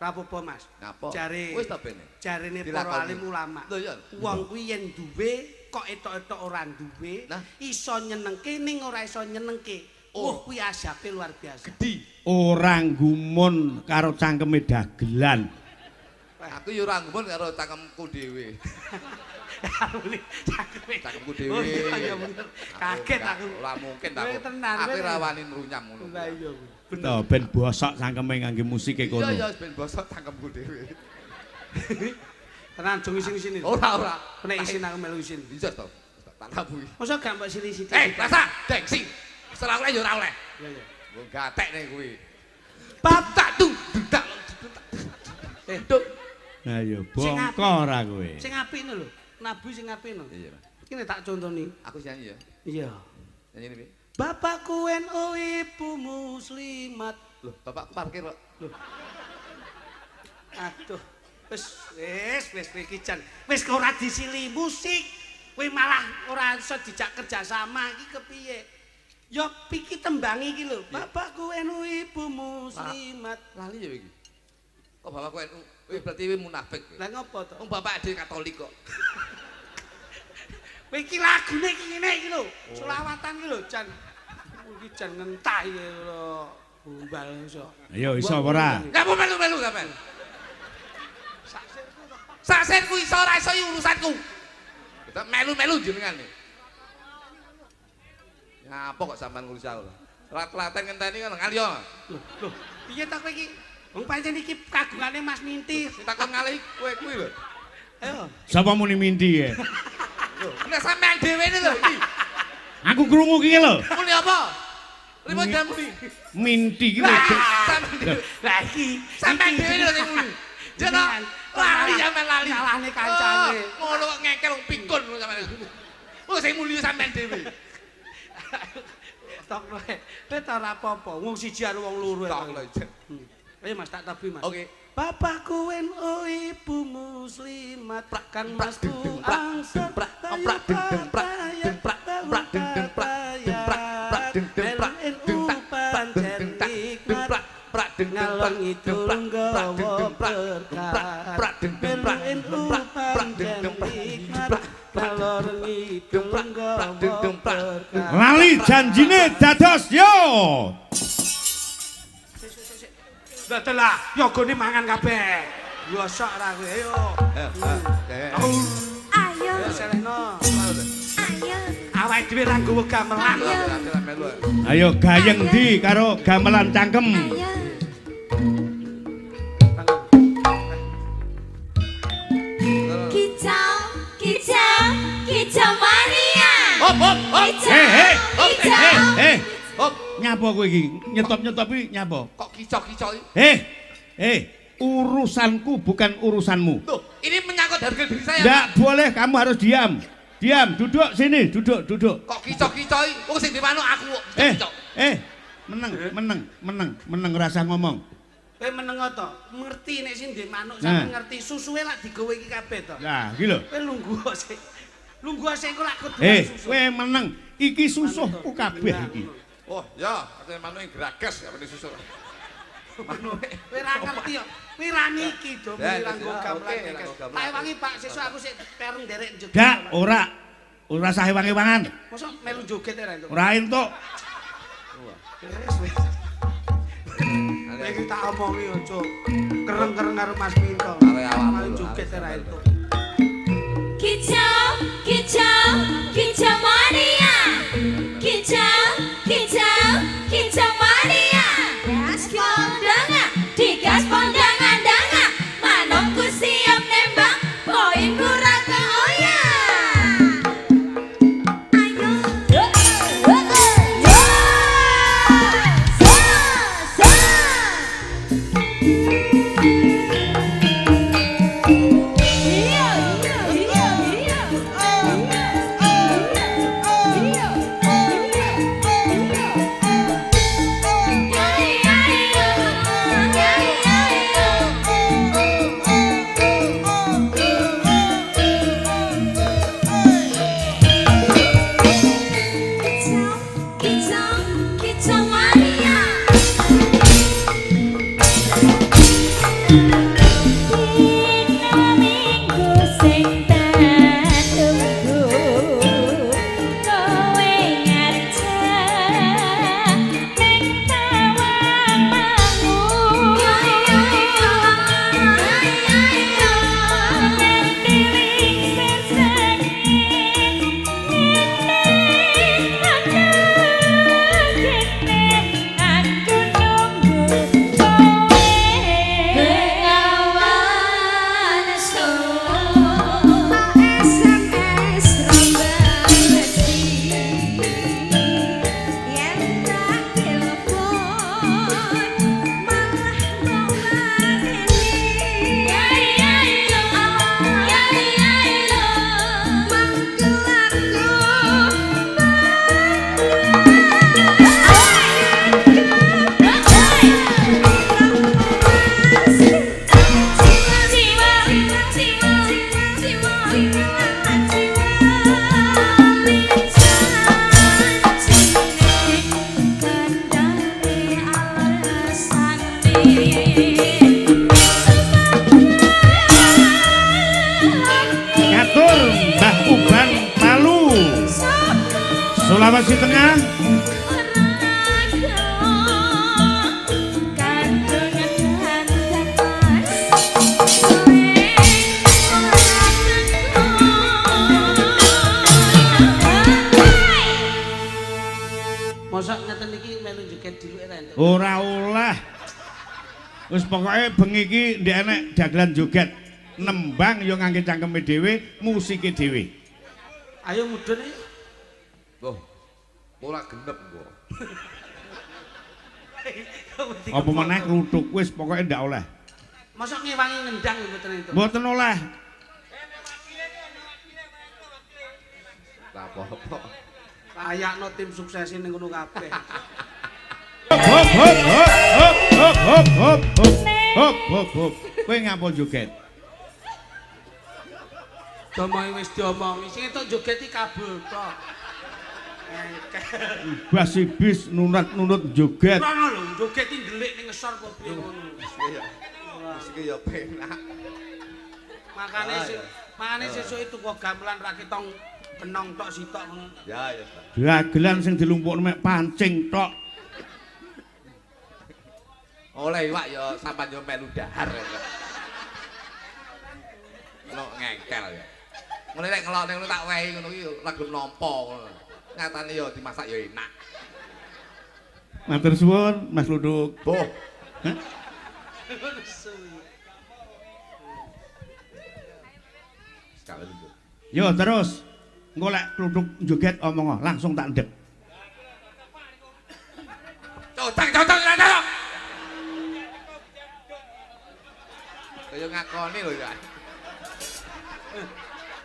Ra apa-apa, Mas. Napa? Jare Wis ta bene. jarene Dilakoni. para alim ulama. Lho ya. Wong kuwi yen duwe kok etok-etok ora duwe, Nah. iso nyenengke ning ora iso nyenengke. Oh. Kuwi asape luar biasa. Di. Ora gumun karo cangkeme dagelan. Aku yo ora ngumun karo cangkemku dhewe. Cangkemku dhewe. Iya bener. Kaget aku. Ora mungkin Kowe aku. tenan, Aku kowe. ora wani nrunyam ngono. Lah iya. Bener ben bosok cangkeme ngangge musike Iya kono. ya ben bosok cangkemku dhewe. Tenan jong isin-isin. Ora. Nek isin aku melu isin. Iya to. Tak tabuhi. Masa gak mbok sili-sili. Rasa, dengsi. Ora oleh yo ora oleh. Iya iya. Nggo gatek nek kuwi. Bapak tuh dudak. Duk. Ayo Sing bongko apik. ora kowe. Sing apik lho. Nabi sing apik lho. Iya, Mas. Kene tak contoni. Aku nyanyi ya. Iya. Nyanyi ini. Bapakku NU ibu muslimat. Loh, bapakku parkir kok. Aduh. Wis iki jan. Wis kok ora disili musik. Kowe malah ora iso dijak kerja sama iki kepiye? Ya piki tembang iki lho. Bapakku NU ibu muslimat. Lali ya iki. Kok bapakku NU? Berarti kowe munafik. Lah ngopo to? Wong bapak dhewe Katolik kok. Kowe iki lagune iki ngene iki lho. Selawatan iki lho, Jan. Iki jan ngentah iki lho. Bumbal iso. Ayo iso apa ora? Enggak mau melu-melu sampean. Saksenku iso ora iso iki urusanku. Kita melu-melu jenengan nih. Ya apa kok sampean ngurusi aku lho. Lat-laten ngenteni kan ngalih. Loh, piye ta kowe iki? Wong pancen iki kagungane Mas Minti. Takon ngalih kowe kuwi lho. Ayo. Sapa muni minti ya? Nek sampean dhewe ini lho iki. Aku krungu ki lho. Muni apa? Lima jam muni. Minti ki lho. Sampean dhewe. Lah iki Sampean dhewe lho sing muni. Jeno lali sampean lali. Nyalahne kancane. Ngono kok ngekel wong pikun sampean. Oh sing muli sampean dhewe. Tok kowe. Kowe ta ora apa-apa. Wong siji karo wong loro. Tok lho. Ayo Mas tak tabi Mas. Oke. Bapakku NU ibu muslimat kan masku angsa ngaleng itu nggawa berkat NU pancen nikmat kalor itu nggawa berkat Lali janjine dados yo. Datelah, yogone mangan kabeh. Yosok ra kowe, ayo. Ayo. Seleno. Ayo. Awake dhewe ra nggowo gamelan. Ayo gayeng di karo gamelan cangkem. Ayo. Kicau, kicau, kicau mania. Hop hop hop. Kicau, Hop. Nyapa kowe iki? Nyetop-nyetop iki nyapa? Kok kicok-kicok iki? Urusanku bukan urusanmu. Tuh, ini menyangkut harga diri saya. Enggak boleh, kamu harus diam. Diam, duduk sini, duduk. Kok kicok-kicok iki? Wong sing dimanuk aku kok kicok. Meneng rasa ngomong. Kowe meneng to, ngerti nek sing ndek manuk sampe ngerti susuwe lak digowo iki kabeh to. Nah, iki lho. Kowe lungguh sik. Lungguh sik kok lak kudu susu. Kowe meneng. Iki susuhku kabeh iki. Oh, ya, katanya manuk yang geragas ya susul. Manuk. Kowe ra ngerti yo. Kowe ra niki do Ya, nganggo ya, gamelan. oke, nganggo gamelan. Tak wangi Pak, sesuk aku sik pereng nderek joget. Dak, ora sah wangi-wangan. Mosok melu joget ora entuk. Ora entuk. Wis. Lagi tak omongi yo, Cuk. Kereng-kereng karo Mas Minto. Are awakmu Melu lho, joget are ora entuk. kicau, kicau, kicau mania. Kicau, kicau, kicau mania. Gas kondangan, digas kondangan dangan. Manukku siap nembak, poinku ra keoyang. Ayo. Sa. Sulawesi Tengah. Mosok ngeten iki melu joget dulu ra entuk. Ora oleh. Wis pokoke bengi iki ndek enek dagelan joget. Nembang ya ngangge cangkeme dhewe, musike dhewe. Ayo mudhun iki. Wah, ora genep kok. Apa meneh kluthuk wis pokoke ndak oleh. Mosok ngewangi ngendang mboten entuk. Mboten oleh. Lah apa-apa. Kayakno tim sukses ning ngono kabeh. Hop hop hop hop hop hop hop hop hop hop. Kowe ngapa joget? Domoe wis diomongi, sing entuk joget iki kabul tok. Basi bis nunut joget. Ora lho, joget iki ndelik ning ngesor kok piye ngono. Musike ya penak. Makane sesuk itu kok gamelan ra ketong kenong tok sitok ngono. Ya ya. Dagelan sing dilumpukne mek pancing tok. Oleh iwak ya sampean yo melu dahar ya. Lo ngengkel ya. Mulai nek ngelokne ngono tak wehi ngono iki lagu nampa ngono. Nyatane ya dimasak ya enak. Matur suwun Mas Luduk. Boh. Sekali itu. Yo terus. Engko lek kluthuk joget omong langsung tak ndek. Cocok. Kaya ngakoni lho ya.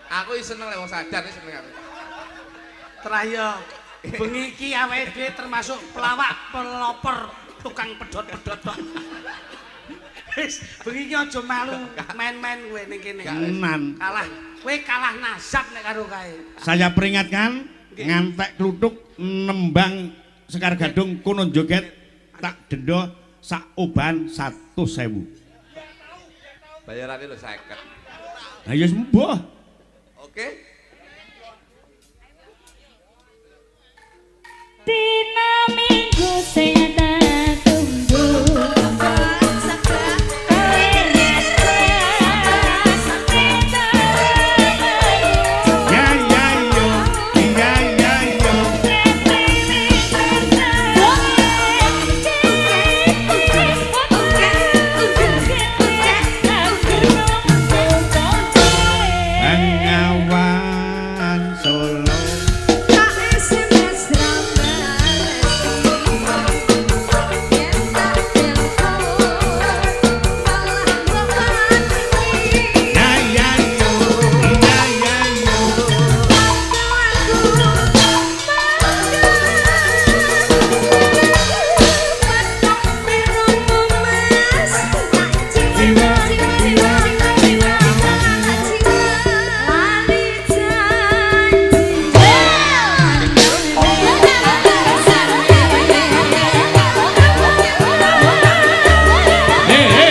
Aku seneng lek wong sadar seneng aku. Trahyo. Bengi iki awake dhewe termasuk pelawak, peloper, tukang pedhot-pedhot tok. Wis, bengi iki aja malu main-main kowe ning kene. Tenan. Kowe kalah nasab nek karo kae. Saya peringatkan ngantek kluthuk nembang Sekar Gadung kono joget tak denda sak oban 100.000. Bayarane lho 50. Lah ya sembuh. Oke. Dina minggu saya tak tunggu. Ya ya yo, ya ya yo. Bengawan Solo. Ya ya yo, ya ya yo.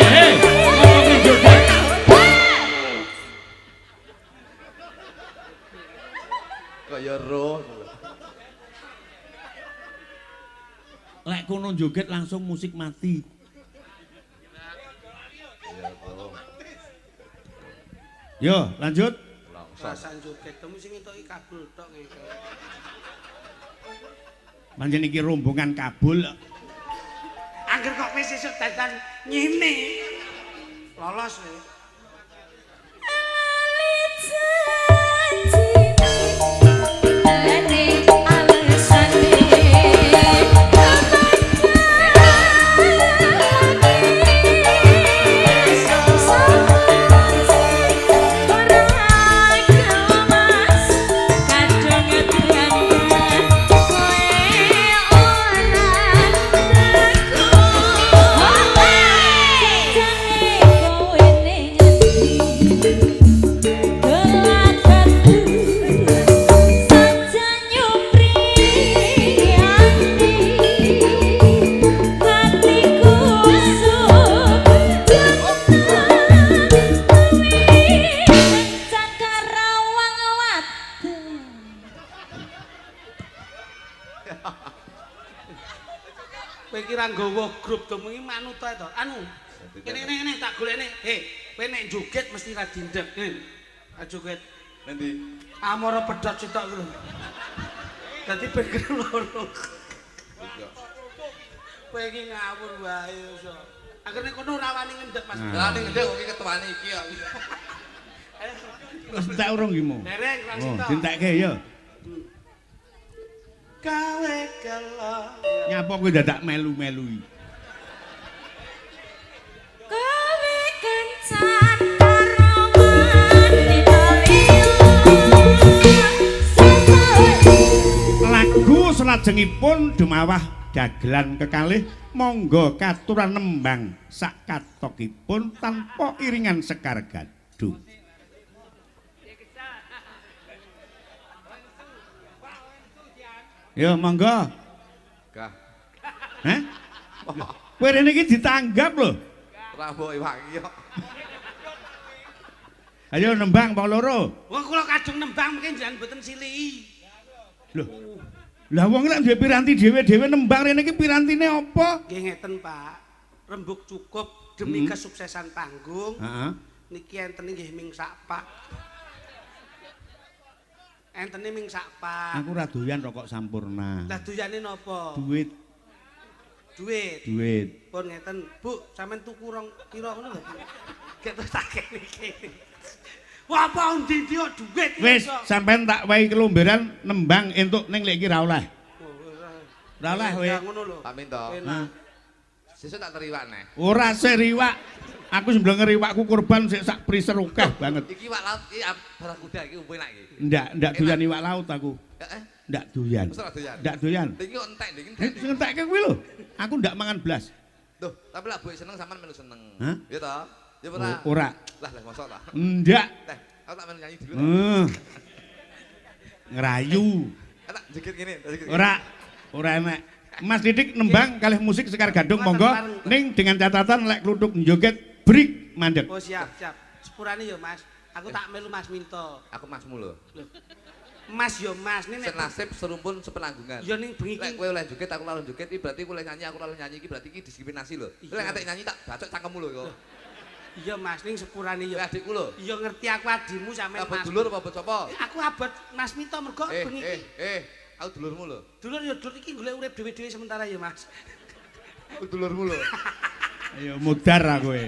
Hei, ngomongin joget. Kaya roh. Lek kono joget langsung musik mati. Yo, lanjut. Rasan joget temu sing entuk iki kabul tok ngene. Pancen iki rombongan kabul. Angger kok wis sesuk dadan ngene. Lolos kowe. Jangan ora nggawa grup to mengi manut ae to. Anu. Kene tak golekne. Kowe nek joget mesti ra dindek. Tak joget. Nanti. Amara pedhot sitok ku lho. Dadi pikir loro. Kowe iki ngawur wae iso. Akhirnya kono ora wani ngendhek Mas. Lah ning ndek kok iki ketuane iki kok. Wis entek urung iki mo. Dereng Kang Oh, Sito. dientekke ya. Gawe kelo. Nyapa kowe dadak melu-melu iki? Kowe kencan karo wanita liya. Lagu selajengipun dumawah dagelan kekalih monggo katuran nembang sak katokipun tanpa iringan sekar gaduh. Ya monggo. Gah. Hah? Kowe rene iki ditanggap lho. Rambok iwak iki kok. Ayo nembang wong loro. Wong kula kadung nembang mungkin jangan mboten siliki. Lho. Lah wong lek duwe piranti dhewe-dhewe nembang rene iki pirantine apa? Nggih ngeten, Pak. Rembug cukup demi kesuksesan panggung. Heeh. Niki enten nggih ming sak pak. Entene ming sak pak. Aku ra doyan rokok sampurna. Lah doyane napa? Duit, Duit. duit. Pun ngeten, Bu, sampean tuku rong kilo ngono lho. Ketok tak kene. Wah, apa undi-undi kok duit iki Wis, iso. sampean tak wahi kelomberan nembang entuk ning lek iki ra oleh. Oh, Ra oleh kowe. Ya ngono lho. Pak Minto. Enak. Sesuk tak teriwak neh. Ora sik riwak. Aku sembleng ngeriwakku kurban sik sak priser akeh banget. Iki iwak laut iki barakuda iki enak iki. Ndak doyan iwak laut aku. Ndak doyan. Mesti ora doyan. Ndak doyan. Iki kok entek iki. Sing entekke kuwi lho. Aku ndak mangan blas. Duh, tapi lah buik seneng sampean melu seneng. Hah? Ya toh? Ya ora. Ora. Lah mosok ta. Ndak. Teh, aku tak melu nyanyi dulu. Ngerayu. Tak jekit ngene, jekit. Ora enak. Mas Didik nembang kalih musik Sekar Gadung monggo ning dengan catatan lek kluthuk njoget break mandek. Oh, siap. Sepurane ya, Mas. Aku tak melu Mas Minto. Aku masmu lho. Loh. Mas yo Mas, ini nek Senasib serumpun sepenanggungan. yo ning bengi Lek iki. kowe oleh joget aku lalu joget iki berarti kowe oleh nyanyi aku lalu nyanyi iki berarti iki diskriminasi lho. Kowe lek ngatek nyanyi tak bacok cangkemmu lho kok. Iya Mas, ning sepurane yo. Kowe adikku lho. Iya ngerti aku adimu sampean Abot Mas. dulur apa abot sapa? Aku abot Mas Minto mergo bengi iki. Aku dulurmu lho. Dulur yo dulur iki golek urip dhewe-dhewe sementara ya Mas. Aku dulurmu lho. Ayo mudar aku kowe.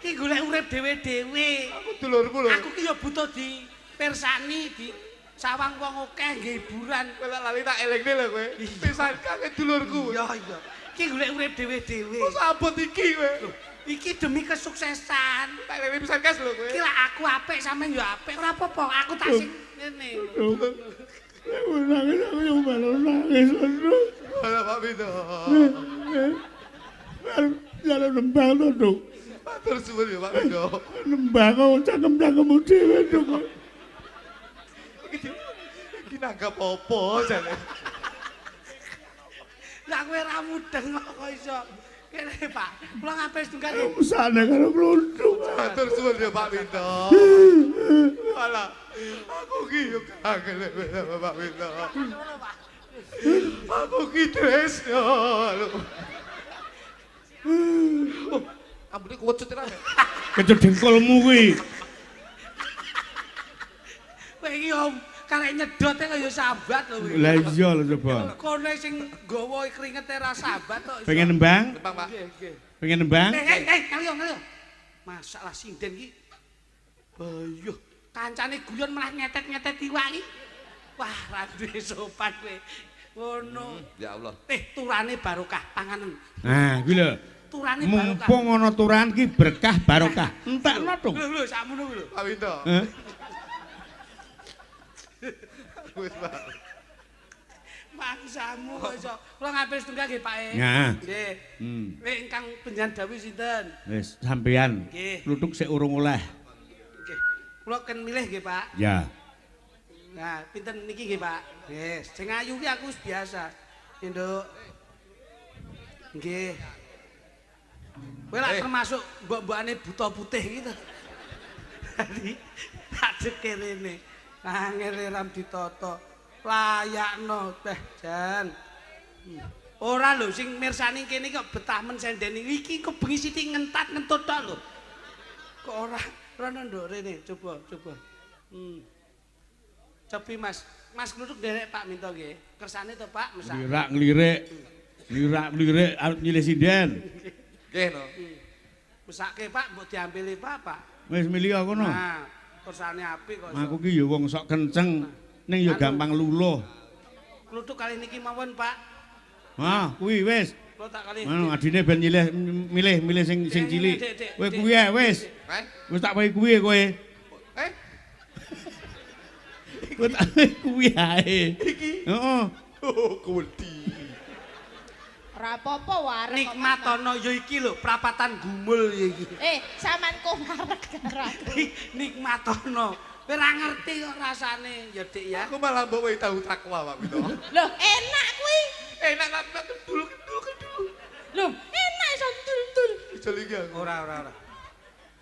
Iki golek urip dhewe-dhewe. Aku dulurmu lho. Aku ki yo butuh di persani di sawang wong akeh nggih hiburan. Kowe lek lali tak elingne lho kowe. Pisan kake dulurku. Iya. Iki golek urip dhewe-dhewe. Wes abot iki kowe. Iki demi kesuksesan. Tak elingne pisan kas lho kowe. Iki lek aku apik sampean yo apik. Ora apa-apa, aku tak sing ngene. Nangis aku yang malu nangis terus. Ala Pak Bito. Jalan nembang to, Duk. Matur suwun ya Pak Bito. Nembang kok cangkem-cangkemmu dhewe, Duk. Iki nanggap apa jane? Lah kowe ra mudeng kok iso. Kene Pak, kula ngapain setunggal. Usane karo klunduk. Matur suwun ya Pak Bito. Ala aku ki yo kangen sama Pak Bito. Aku ki tresno lho. Oh, ambune kuwecut ra. Kecut dengkulmu kuwi. Kowe iki om karek nyedote kaya sambat lho kowe. Lah iya lho coba. Kono sing nggawa kringete ra sambat tok. iso. Pengen nembang? Tembang Pak. Nggih, nggih. Pengen nembang? Kalian. Masalah sinden iki. Bayuh, kancane guyon malah nyetet-nyetet iwak iki. Wah, ra duwe sopan kowe. Ngono. Ya Allah. Turane barokah panganan. Nah, kuwi lho. Turane barokah. Mumpung ana turan ki berkah barokah. Entekno to. Lho, sakmono kuwi lho. Pak Bito. Heh. Wis Pak. Mangsamu kok iso. Kula ngapil setunggal nggih, Pak. Nah. Nggih. Hmm. Kowe ingkang penjan dawuh sinten? Wis sampean. Nggih. Kluthuk sik urung oleh. Nggih. Kula ken milih nggih, Pak. Ya. Nah, pinten niki nggih, Pak? Nggih, sing ayu ki aku wis biasa. Nggih, Nduk. Nggih. Kowe lak termasuk mbok-mbokane buta putih gitu. Dadi tak deke rene. Angel ram ditata. Layakno teh jan. Ora lho sing mirsani kene kok betah men sendeni iki kok bengi sithik ngentat ngentut tok lho. Kok ora rono nduk rene coba. Cobi Mas. Mas nurut derek Pak minta nggih. Kersane to Pak mesak. Lirak-lirik arep nyilih sinden. Nggih no. Mesake Pak mbok diambili Pak. Wis milih kono. Nah, kersane apik kok. Aku ki ya wong sok kenceng ning ya gampang luluh. Kluthuk kali niki mawon Pak. Hah, kuwi wis. Kula tak kali. Adine ben milih sing cilik. Kowe kuwi ae wis. Wis tak payu kuwi kowe. Kowe tak kuwi ae. Iki. Heeh. Oh, kuwedi. Ora apa-apa wareg. Nikmatono ya iki lho prapatan gumul ya iki. Sampean kok wareg karo aku. Nikmatono. Kowe ora ngerti kok rasane ya Dik ya. Aku malah mbok wae tahu takwa Pak Mito. Loh, enak kuwi. Enak kan kedul. Loh, enak iso dul-dul. Ijol iki aku. Ora.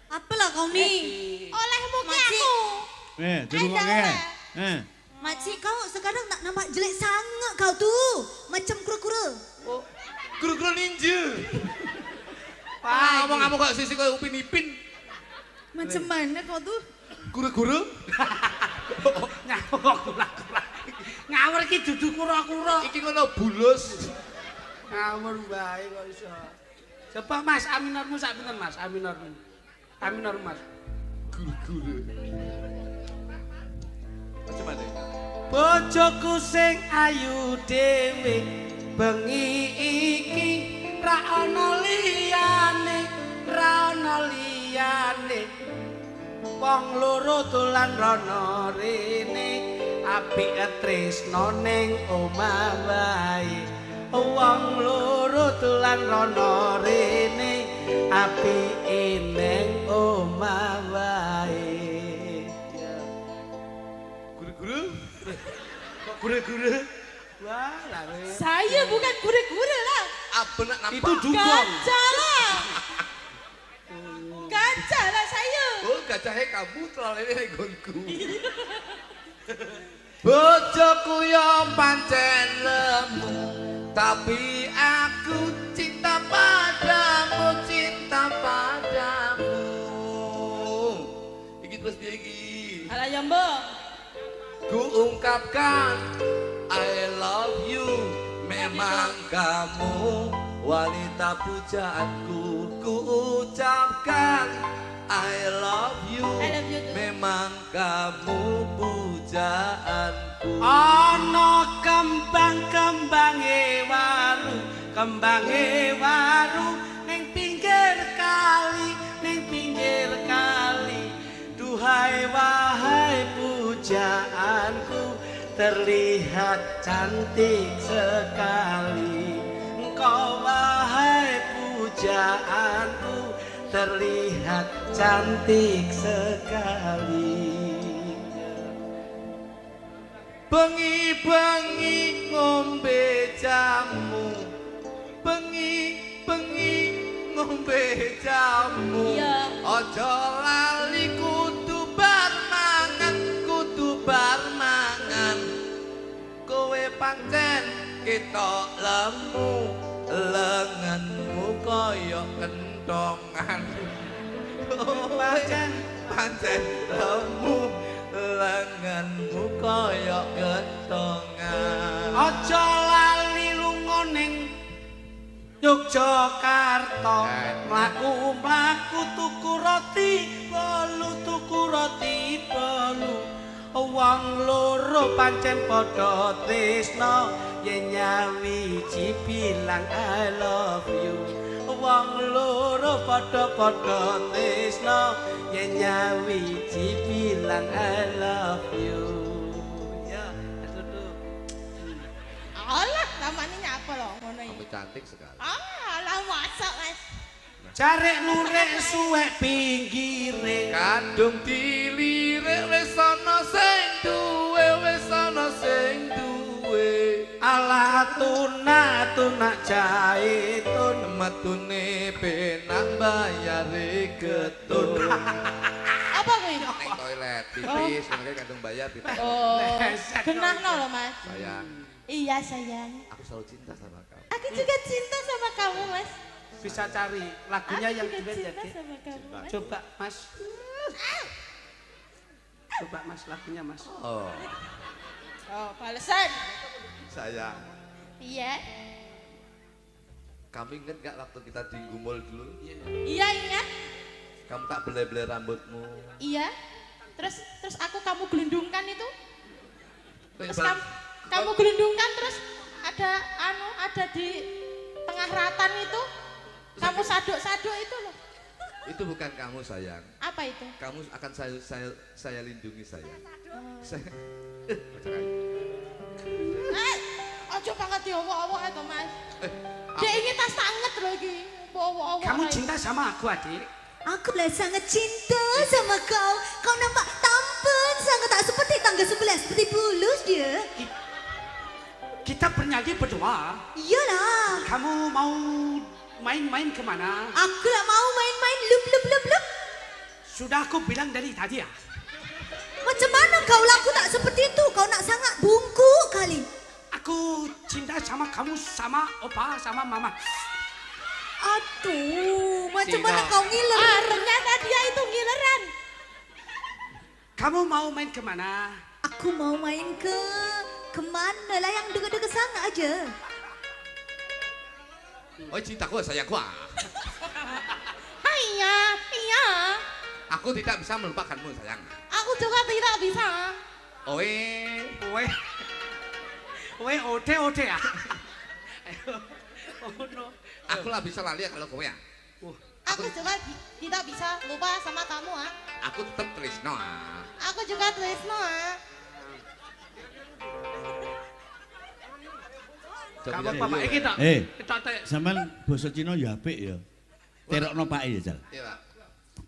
Apalah kau nih? Olehmu ki aku. Durung kok. Makcik kau sekarang nak nampak jelek sangat kau tuh. Macam kura-kura. Oh, guru-guru ninja. Pak, Ngomong kamu kok sisi koyo Upin Ipin. Macam mana kau tuh? Guru-guru? ngawur kura-kura. Ngawur iki dudu kura-kura. Iki ngono bulus. Ngawur bae kok iso. Coba Mas aminormu sak pinten Mas? Aminormu. Aminor Mas. Guru-guru. Macam mana? Bojoku sing ayu dhewe bengi iki ra ana liyane wong loro dolan rono rene apik tresno ning omah wae wong loro dolan rono rene apik ning omah wae. Guru-guru? Kok gure-gure? Wah, lah weh. Saya bukan gure-gure lah. Apa nak nampak? Itu dugong. Gajah lah. Gajah lah saya. Oh, gajahnya kamu terlalu ini gonku. Bojoku yo pancen lemu, tapi aku cinta padamu. Iki terus piye iki? Alah ya mbok. Ku ungkapkan I love you. Memang kamu wanita pujaanku. Ku ucapkan I love you. I love you too. Memang kamu pujaanku. Ana kembange waru ning pinggir kali duhai wahai pujaanku terlihat cantik sekali engkau wahai pujaanku terlihat cantik sekali. Bengi-bengi ngombe jamu, bengi-bengi ngombe jamu. Iya. Aja lali kudu bar mangan. Kowe pancen ketok lemu, lenganmu kaya kentongan. Pancen lemu, lenganmu kaya kentongan. Aja lali lunga ning Yogyakarta, mlaku-mlaku tuku roti bolu. Wong loro pancen padha tresna, yen nyawiji bilang I love you. Wong loro padha tresna, yen nyawiji bilang I love you. Ya, aduh. Alah, namanya nyapa loh ngono iki. Kamu cantik sekali. Alah masak Mas. Carek lurek suwek pinggire Kadung dilirik wis ana sing duwe, ala tunak jaitun metune penak bayare getun. Apa kuwi? Ning toilet. pipis, makanya kandung bayar pipis. Oh, genahno loh Mas. Sayang, Iya sayang. aku selalu cinta sama kamu. Aku juga cinta sama kamu Mas. Bisa cari lagunya Aku yang juga duet ya, cinta Dek? sama kamu Mas. Coba Mas. Coba Mas lagunya Mas. Oh, Oh, balesan. sayang. Iya. Kamu inget gak waktu kita di Gumul dulu? Iya ingat. Kamu tak belai-belai rambutmu. Iya. Terus kamu gelundungkan itu. Terus Bal- kamu gelundungkan terus ada di tengah ratan itu. Kamu saduk-saduk itu loh. Itu bukan kamu sayang. Apa itu? Kamu akan saya lindungi sayang. Saya, Ojo banget diowok-owok itu Mas. aku- Dia ini tas tanget loh iki. Bawa-bawa. Kamu cinta sama aku, Adik? Aku belah sangat cinta sama kau. Kau nampak tampan sangat tak seperti tangga sebelah, seperti bulus dia. Kita bernyanyi berdua. Iyalah. Kamu mau main-main kemana? Aku lah mau main-main lup. Sudah aku bilang dari tadi ya. Macam mana kau laku tak seperti itu? Kau nak sangat bungkuk kali. Aku cinta sama kamu, sama opa, sama mama. Aduh, macam Cina. mana kau ngiler? Ternyata dia itu ngileran. Kamu mau main kemana? Aku mau main kemana lah yang dekat-dekat sana aja. oh cintaku sayangku. Iya. Aku tidak bisa melupakanmu sayang. Aku juga tidak bisa. Oe, Ode ya. Oh no. aku lah bisa lali kalau kowe ya. Aku juga tidak bisa lupa sama kamu ah. Aku tetap tresno. Aku juga tresno ah. Kamu apa Pak? Iki tok. Eh. Tok tok. Sampeyan basa Cina ya apik ya. Terokno pake ya, Jal. Iya, Pak.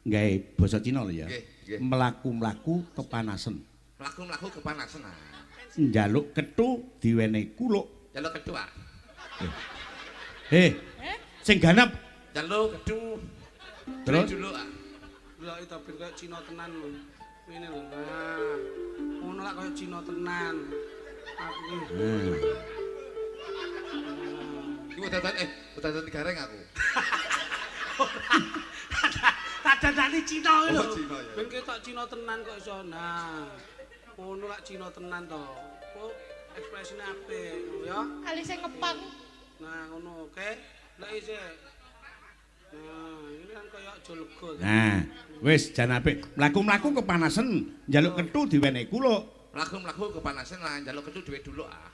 Gawe basa Cina lho ya. Nggih, nggih. Mlaku-mlaku kepanasan. Mlaku-mlaku kepanasan. Njaluk kethu diwenehi kuluk. Jaluk kedua. Sing ganep Jaluk kedua. terus Dulu ah. Lah itu ben kayak Cina tenan lho. Ngene lho. Nah. Ngono lak kayak Cina tenan. Aku iki. Iku udah gareng aku. Tak dadani Cina lho. Oh, Cina, ya. Ben ketok Cina tenan kok iso. Nah. Ngono lak Cina tenan to. Kok ekspresine apik ya. Alise ngepang. Nah, ngono oke. Lek isih. Nah, ini kan kaya aja lega. nah wis jan apik mlaku-mlaku kepanasan njaluk kethu diwenehi kuluk. Mlaku-mlaku kepanasan lah jaluk kedua duit dulu ah.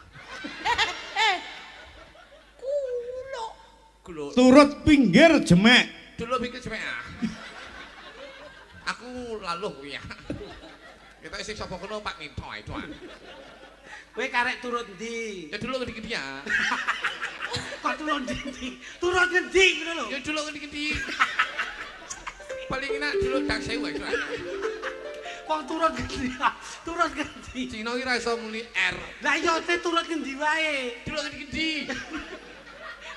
Kulo. Turut pinggir jemek. Dulu pikir cuma ah. Aku laluh ya. Kita isi sapa kono Pak Minto itu ah. Kowe karek turut ndi? Ya dulu gede dia. Kok turut ndi? Turut ngendi ngono lho. Ya dulu gede. Paling enak dulu dak sewu itu. Kok turut ngendi? Turut ngendi? Cina ki ra iso muni R. Lah yo te turut ngendi wae. Dulu gede.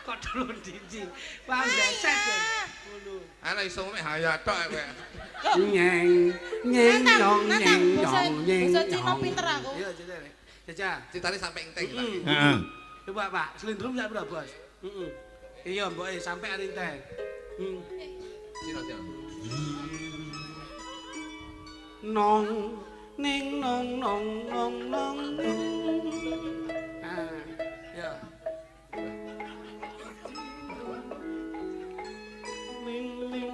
Kok turut ndi? Paham beset ya. Ngono. Ana iso muni hayat tok kowe. Nyeng nyeng nyong nyeng Basa nyong nyeng. Cina pinter aku. Iya, Jaja. Jaja. Citane sampai enteng lagi. Heeh. Coba Pak, selindrum sak berapa, Bos? Heeh. Iya, Mbok, sampai ari enteng. Cina. Nong ning nong nong nong nong ning. Ah, ya. Ning ning.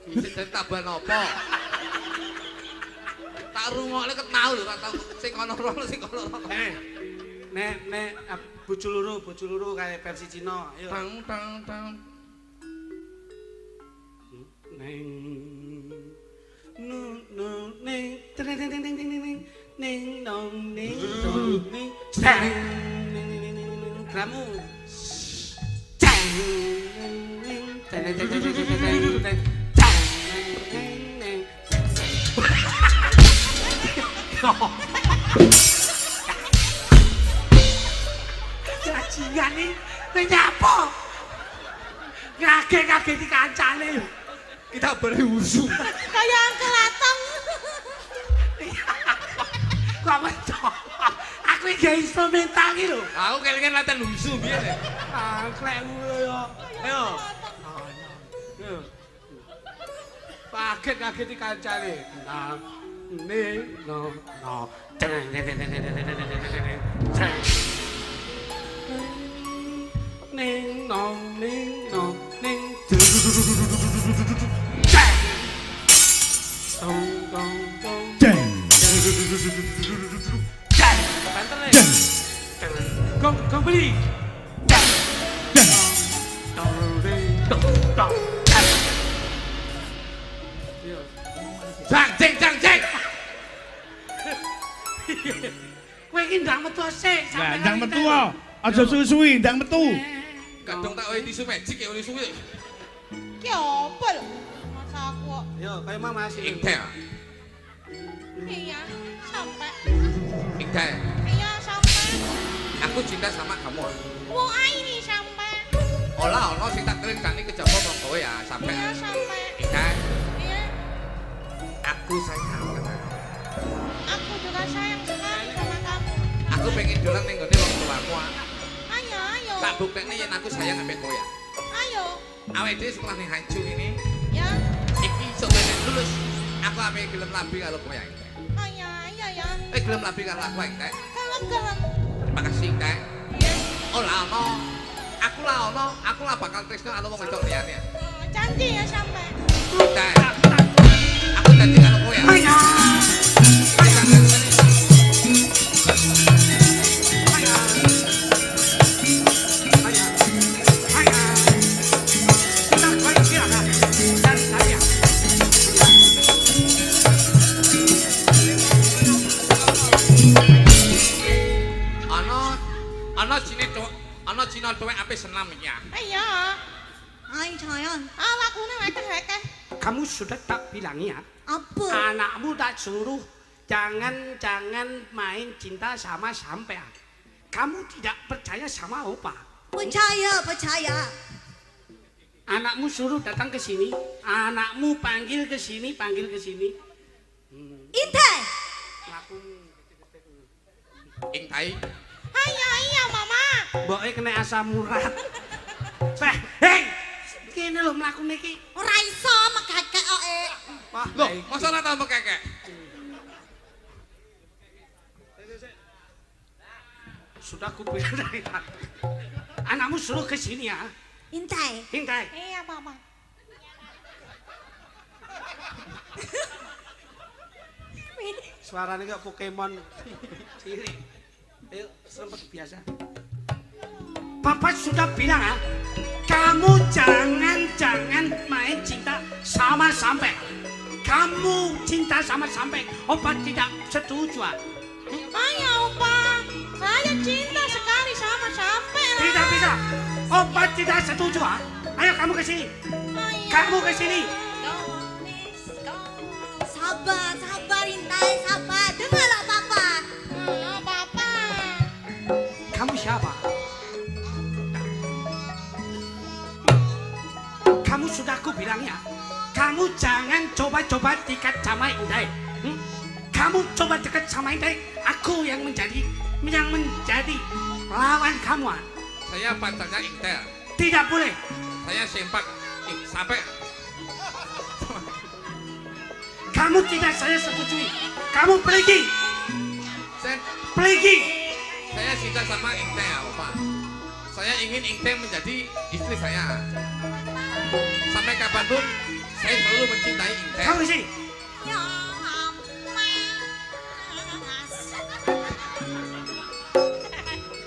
Sing tambah napa? Tak rungokne ket mau lho, tak tau sing ana rono sing ana rono. Nek bojo loro kaya versi Cina. Ayo. Tang. Neng no neng ting ting ting ting ting ting neng nong neng nong neng tang neng kamu tang neng tang tang tang tang tang tang neng Cacingan nih, nyapa? Ngak kaget di kancane. Kita beri usu. Kayak Uncle Atong. Kok mentok. Aku iki instrumental iki lho. Aku kelingan latihan usu biyen. Klek yo. Ayo. Kaget di kancane. No. Ning nong ning nong ning dong dong dong Jeng. Banter le. Jeng. Kong beli Jeng. Jang. Kowe iki ndang metu sik Lah ndang metu wae. Aja suwi-suwi ndang metu. Kadung tak wae tisu magic ya tisu kuwi. Ki apa lho? Masa aku kok. Yo, kaya Mama sih. Ingdel. Iya, sampai. Ingdel. Iya, sampai. Aku cinta sama kamu. Wong ini sampai. Olah ono sing tak kelikani kejaba mong kowe ya sampe. Iya, sampai. Ingdel, Iya, aku sayang sama kamu. aku juga sayang sekali sama kamu. Aku pengen dolan ning gone wong tuaku. Ayo. Tak buktekne yen aku sayang ambek kowe ya. Ayo. Awake dhewe sekolah ning Hancu ini, Ya. iki sok ben lulus. Aku ambek gelem labi karo kowe ya. Ayo ya. Gelem labi karo aku Ingdel. Gelem. Terima kasih Ingdel. Iya. Olah ono. Aku lah bakal tresno karo wong wedok liyane. Janji ya sampai. Ingdel. Aku janji karo kowe ya. Ana Cina tuwek ape senam iki ya. Iya. Ay, sayang. Awakune wekeh-wekeh. Kamu sudah tak bilang ya? Apa? Anakmu tak suruh jangan main cinta sama sampean. Kamu tidak percaya sama opa. Percaya. Anakmu suruh datang ke sini, anakmu panggil ke sini. Intai. Ingtai. Iya, Mama. Mboke kena asam urat. Hei, kene lho mlakune iki. Ora iso megake kok. Wah, Loh, masa ora tau mekekek? sudah kubilang dari tadi. Anakmu suruh ke sini ya. Intai. Intai. Iya, Mama. Suaranya kayak Pokemon. Ciri. Ayo, sempat biasa. Papa sudah bilang ya, kamu jangan main cinta sama sampai. Kamu cinta sama sampai, Opa tidak setuju. Ayo, Opa. Saya cinta sekali sama sampai. Tidak bisa. Opa tidak setuju. Ayo kamu ke sini. Kamu ke sini. Sabar Intai, sabar. Dengarlah Papa. Papa. Kamu siapa? Kamu sudah aku bilang ya, kamu jangan coba-coba dekat sama Intai. Kamu coba dekat sama Intai, aku yang menjadi lawan kamu. Saya pacarnya Intel. Tidak boleh. Saya sempak sampai Kamu tidak saya setujui. Kamu pergi. Pergi. Saya cinta sama Intel, Opa. Saya ingin Intel menjadi istri saya. Sampai kapanpun saya selalu mencintai Intel. Kamu sini. Ya,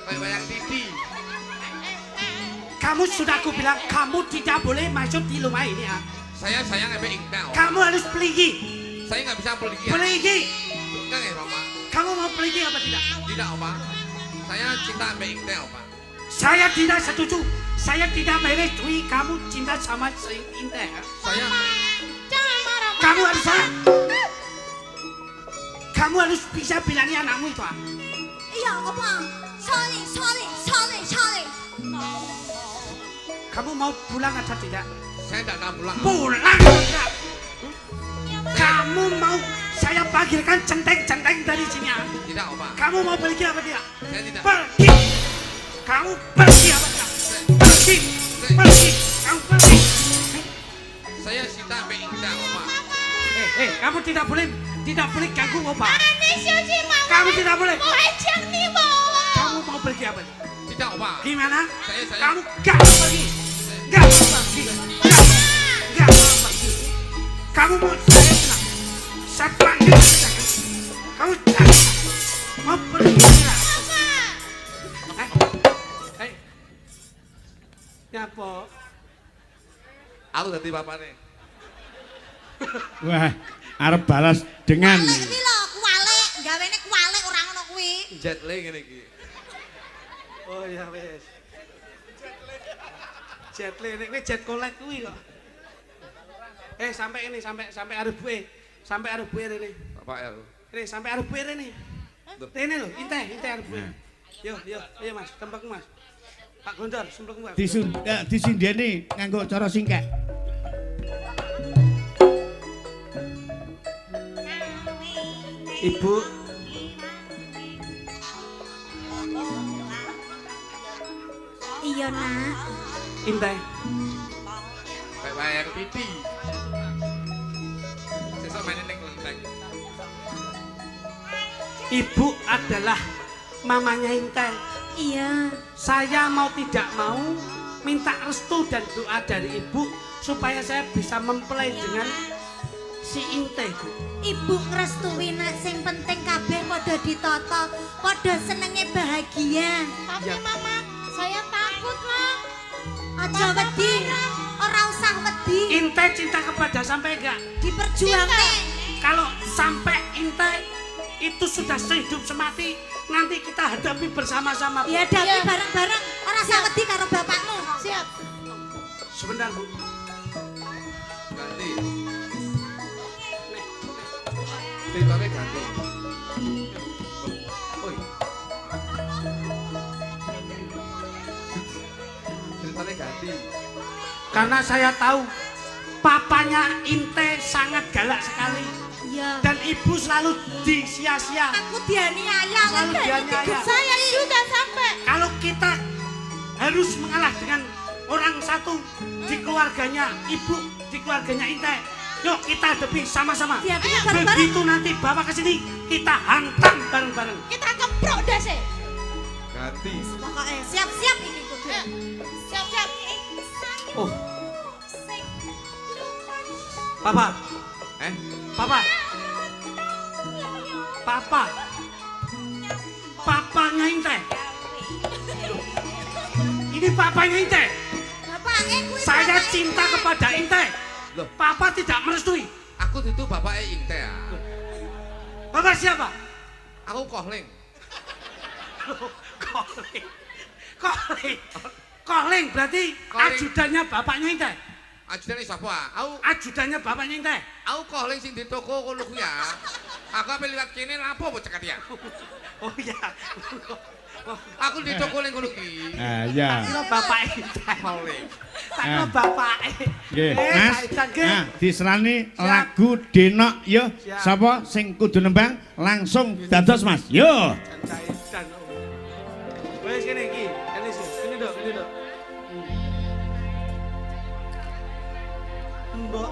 Kayak wayang Didi. Kamu sudah aku bilang kamu tidak boleh masuk di rumah ini ya. Saya sayang sama Intel. Kamu harus pergi. Saya nggak bisa pergi. Ya. Pergi. Enggak ya, Opa. Kamu mau pergi apa tidak? Tidak, Opa. Saya cinta sama Intel, Opa. Saya tidak setuju. Saya tidak merestui kamu cinta sama Intel. Saya Jangan marah. Kamu harus Kamu harus bisa bilangi anakmu itu. iya Opa. Sorry. Kamu mau pulang atau tidak? Saya tidak akan pulang. Pulang atau tidak? Kamu mau saya panggilkan centeng-centeng dari sini? Tidak, Opa. Kamu mau pergi apa tidak? Saya tidak. Pergi. Kamu pergi apa tidak? Pergi. Pergi. Kamu pergi. Saya Sita sampai Indah, Opa. Kamu tidak boleh ganggu Opa. Ane Susi mau. Kamu tidak boleh. Mau ejek nih mau. Kamu mau pergi apa? Tidak, Opa. Gimana? Saya. Kamu gak mau pergi. Gak mau pergi. Gak mau pergi. Kamu mau saya tenang. Saya panggil saja. Kamu mau pergi tidak? Nyapa? Aku tadi bapaknya. Wah, arep balas dengan Kualik kuwi lho, kualik, gawene kualik ora ngono kuwi. Jet lag ngene iki. Oh ya wes. Jet lag kuwi jet kolek kuwi kok. Sampai ini sampai arep bue. Sampai arep bue rene. Bapak ya. Rene sampai arep bue rene. Rene lho, inte arep bue. Yo Mas, tembak Mas. Pak Gondor, sembek Mas. disindeni nganggo cara singkek. Ibu, Iya, Nak. Intai. Kayak bayar pipi. Sesuk mainin ning lenteng. Ibu adalah mamanya Intai. Iya. Saya mau tidak mau minta restu dan doa dari ibu supaya saya bisa mempelai dengan si Intai. Ibu ngrestui nak sing penting kabeh padha ditata, padha senenge bahagia. Tapi Ya. Mama, saya takut, Mang. Aja wedi, ora usah wedi. Intai cinta kepada sampai enggak? Diperjuangke. Kalau sampai Intai itu sudah sehidup semati, nanti kita hadapi bersama-sama. Ya hadapi Iya. bareng-bareng, ora usah wedi karo bapakmu. Siap. Sebentar Bu. Ganti. Ceritanya ganti. Oi. Ceritanya ganti. Karena saya tahu papanya Intai sangat galak sekali Iya. dan ibu selalu disia-sia. Aku dianiaya Selalu dianiaya. Saya juga sampai. Kalau kita harus mengalah dengan orang satu di keluarganya ibu, di keluarganya Intai, yuk kita hadapi sama-sama. Siap, ayo bareng-bareng. Begitu nanti bapak kesini, kita hantam bareng-bareng. Kita keprok deh. Ganti. Pokoknya siap-siap iki kudu. Siap. Oh, papa, papa, papanya Intai. Ini papanya Intai. Bapake kuwi. Saya bapake cinta Intai. kepada Intai. Loh, Papa tidak merestui. aku itu bapaknya Inte ya. Bapak siapa? Aku kohling. Kohling berarti Kohling. ajudannya bapaknya Intai. Ajudannya siapa? Ajudannya bapaknya Intai. Aku kohling sing di toko kono kuwi ya. Aku apa liwat kene lapo mbok cekat ya. Oh iya. Aku di toko ning kono ki. Ah ya. Kira bapak Intai. Kohling. Tak kira bapak. Nggih, Mas. Kaitan nggih. Nah, diserani lagu Denok yo. Siap. Sapa sing kudu nembang langsung dados Mas. Yo. Kaitan. Wes kene iki. Kene dok. Mbok